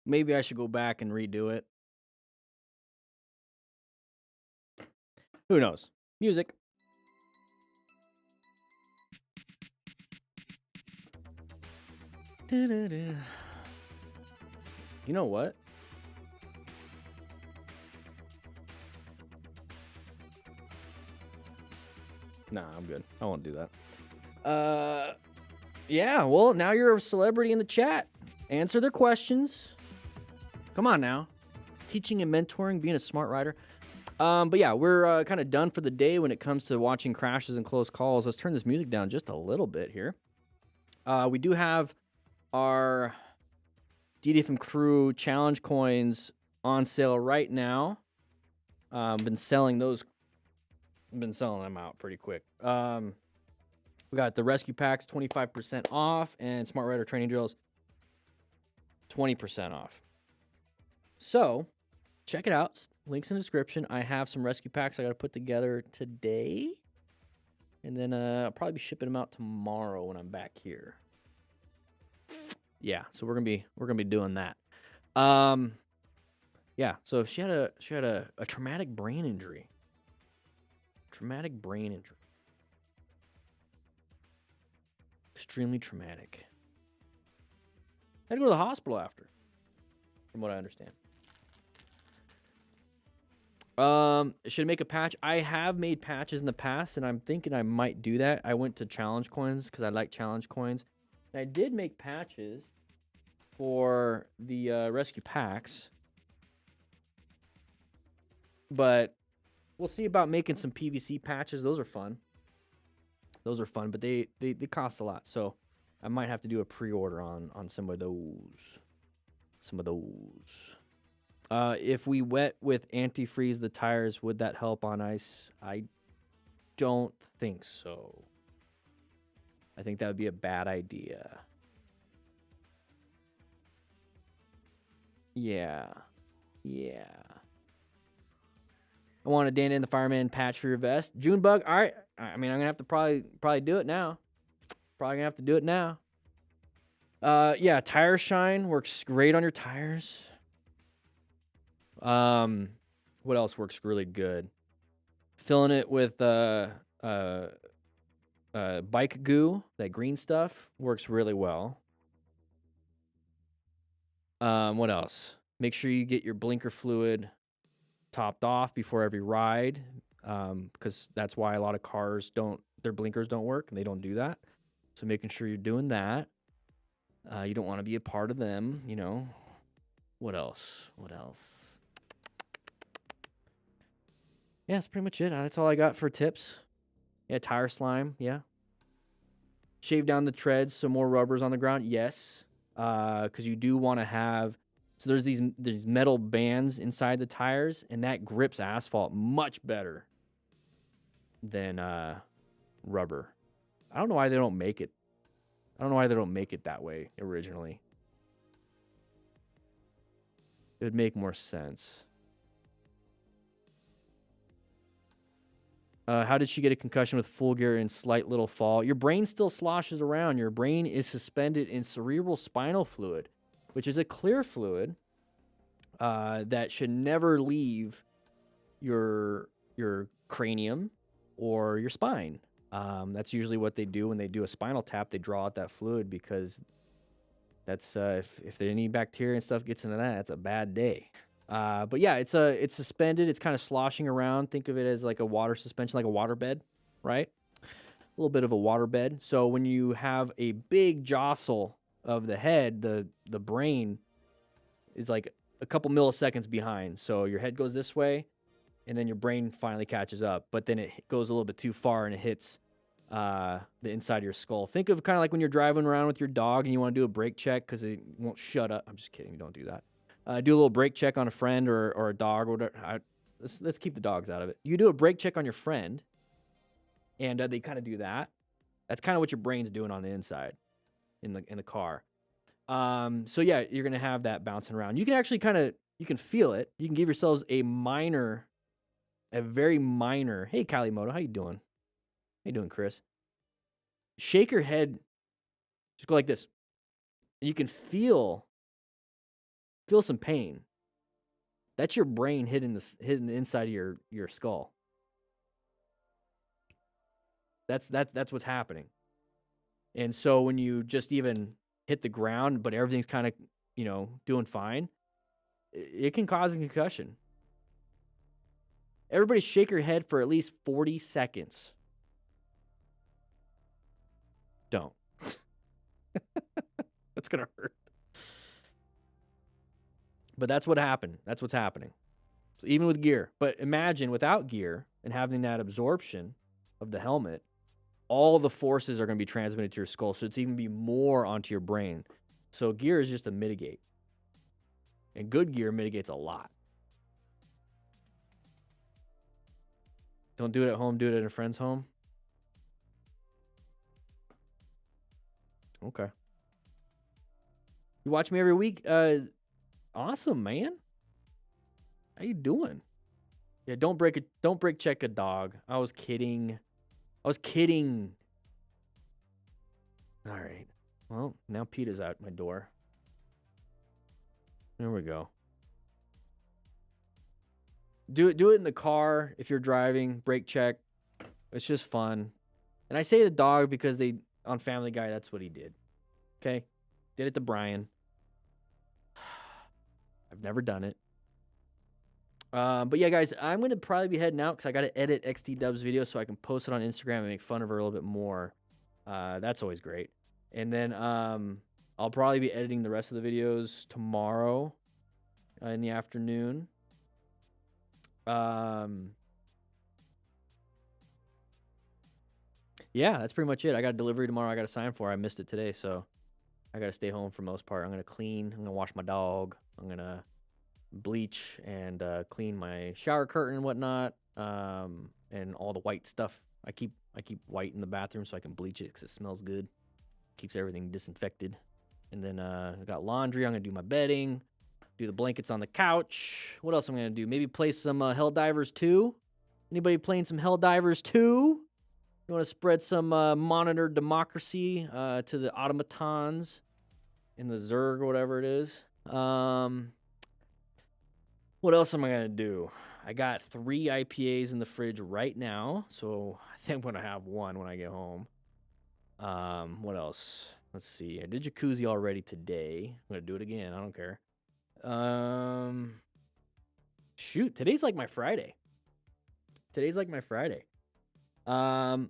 A: Maybe I should go back and redo it. Who knows? Music. You know what? Nah, I'm good. I won't do that. Yeah, well, now you're a celebrity in the chat. Answer their questions. Come on now. Teaching and mentoring, being a smart rider. But yeah, we're kind of done for the day when it comes to watching crashes and close calls. Let's turn this music down just a little bit here. We do have our DDFM Crew challenge coins on sale right now. Been selling those. Been selling them out pretty quick. We got the rescue packs 25% off and smart rider training drills 20% off. So check it out. Links in the description. I have some rescue packs I got to put together today, and then I'll probably be shipping them out tomorrow when I'm back here. Yeah, so we're gonna be doing that. Yeah, so she had a traumatic brain injury. Extremely traumatic. Had to go to the hospital after, from what I understand. Should make a patch. I have made patches in the past, and I'm thinking I might do that. I went to challenge coins because I like challenge coins. And I did make patches for the rescue packs, but we'll see about making some PVC patches. Those are fun. But they cost a lot, so I might have to do a pre-order on some of those. If we wet with antifreeze the tires, would that help on ice? I don't think so. I think that would be a bad idea. Yeah. I want a Dan the Fireman patch for your vest. Junebug, all right. I mean, I'm gonna have to probably do it now. Probably gonna have to do it now. Yeah, tire shine works great on your tires. What else works really good? Filling it with bike goo, that green stuff, works really well. What else? Make sure you get your blinker fluid topped off before every ride, because that's why a lot of cars their blinkers don't work, and they don't do that. So making sure you're doing that. You don't want to be a part of them, you know. What else? Yeah, that's pretty much it. That's all I got for tips. Yeah, tire slime, yeah. Shave down the treads so more rubber's on the ground, yes. Because you do want to have, so there's these metal bands inside the tires, and that grips asphalt much better than rubber. I don't know why they don't make it. That way originally. It would make more sense. How did she get a concussion with full gear and slight little fall? Your brain still sloshes around. Your brain is suspended in cerebral spinal fluid, which is a clear fluid that should never leave your cranium or your spine. That's usually what they do when they do a spinal tap. They draw out that fluid because that's if there any bacteria and stuff gets into that, that's a bad day. But yeah, it's suspended. It's kind of sloshing around. Think of it as like a water suspension, like a water bed, right? A little bit of a water bed. So when you have a big jostle of the head, the brain is like a couple milliseconds behind. So your head goes this way, and then your brain finally catches up. But then it goes a little bit too far, and it hits the inside of your skull. Think of kind of like when you're driving around with your dog and you want to do a brake check because it won't shut up. I'm just kidding. Don't do that. Do a little brake check on a friend or a dog or whatever. Let's keep the dogs out of it. You do a brake check on your friend, and they kind of do that. That's kind of what your brain's doing on the inside in the car. So yeah, you're gonna have that bouncing around. You can actually you can feel it. You can give yourselves a very minor. Hey, Kalimoto, how you doing? How you doing, Chris? Shake your head. Just go like this. You can feel some pain. That's your brain hitting the inside of your skull. That's what's happening. And so when you just even hit the ground, but everything's kind of, doing fine, it can cause a concussion. Everybody shake your head for at least 40 seconds. Don't. That's going to hurt. But that's what happened. That's what's happening. So even with gear. But imagine without gear and having that absorption of the helmet, all the forces are going to be transmitted to your skull. So it's even be more onto your brain. So gear is just to mitigate. And good gear mitigates a lot. Don't do it at home. Do it at a friend's home. Okay. You watch me every week? Awesome, man. How you doing? Yeah, don't brake check a dog. I was kidding. All right. Well, now PETA's out my door. There we go. Do it in the car if you're driving. Brake check. It's just fun. And I say the dog because on Family Guy, that's what he did. Okay? Did it to Brian. I've never done it. But yeah, guys, I'm going to probably be heading out because I got to edit XT Dub's video so I can post it on Instagram and make fun of her a little bit more. That's always great. And then I'll probably be editing the rest of the videos tomorrow in the afternoon. Yeah, that's pretty much it. I got a delivery tomorrow I got to sign for. I missed it today, so I got to stay home for the most part. I'm going to clean. I'm going to wash my dog. I'm going to bleach and clean my shower curtain and whatnot, and all the white stuff. I keep white in the bathroom so I can bleach it because it smells good. Keeps everything disinfected. And then I got laundry. I'm going to do my bedding, Do the blankets on the couch. What else I'm going to do? Maybe play some Helldivers 2. Anybody playing some Helldivers 2? You want to spread some monitored democracy to the automatons in the Zerg or whatever it is. What else am I going to do? I got 3 IPAs in the fridge right now, so I think I'm going to have one when I get home. What else? Let's see. I did jacuzzi already today. I'm going to do it again. I don't care. Shoot, today's like my Friday. I'm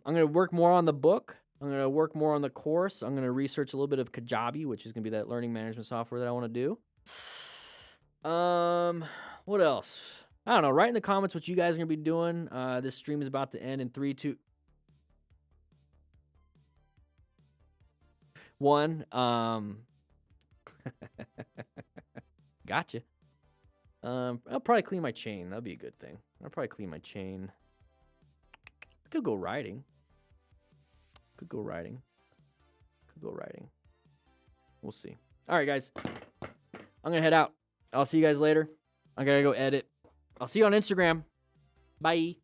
A: going to work more on the book. I'm going to work more on the course. I'm going to research a little bit of Kajabi, which is going to be that learning management software that I want to do. What else? I don't know. Write in the comments what you guys are going to be doing. This stream is about to end in 3, 2, 1. Gotcha. I'll probably clean my chain. That'd be a good thing. I'll probably clean my chain. I could go riding. We'll see. All right, guys. I'm going to head out. I'll see you guys later. I got to go edit. I'll see you on Instagram. Bye.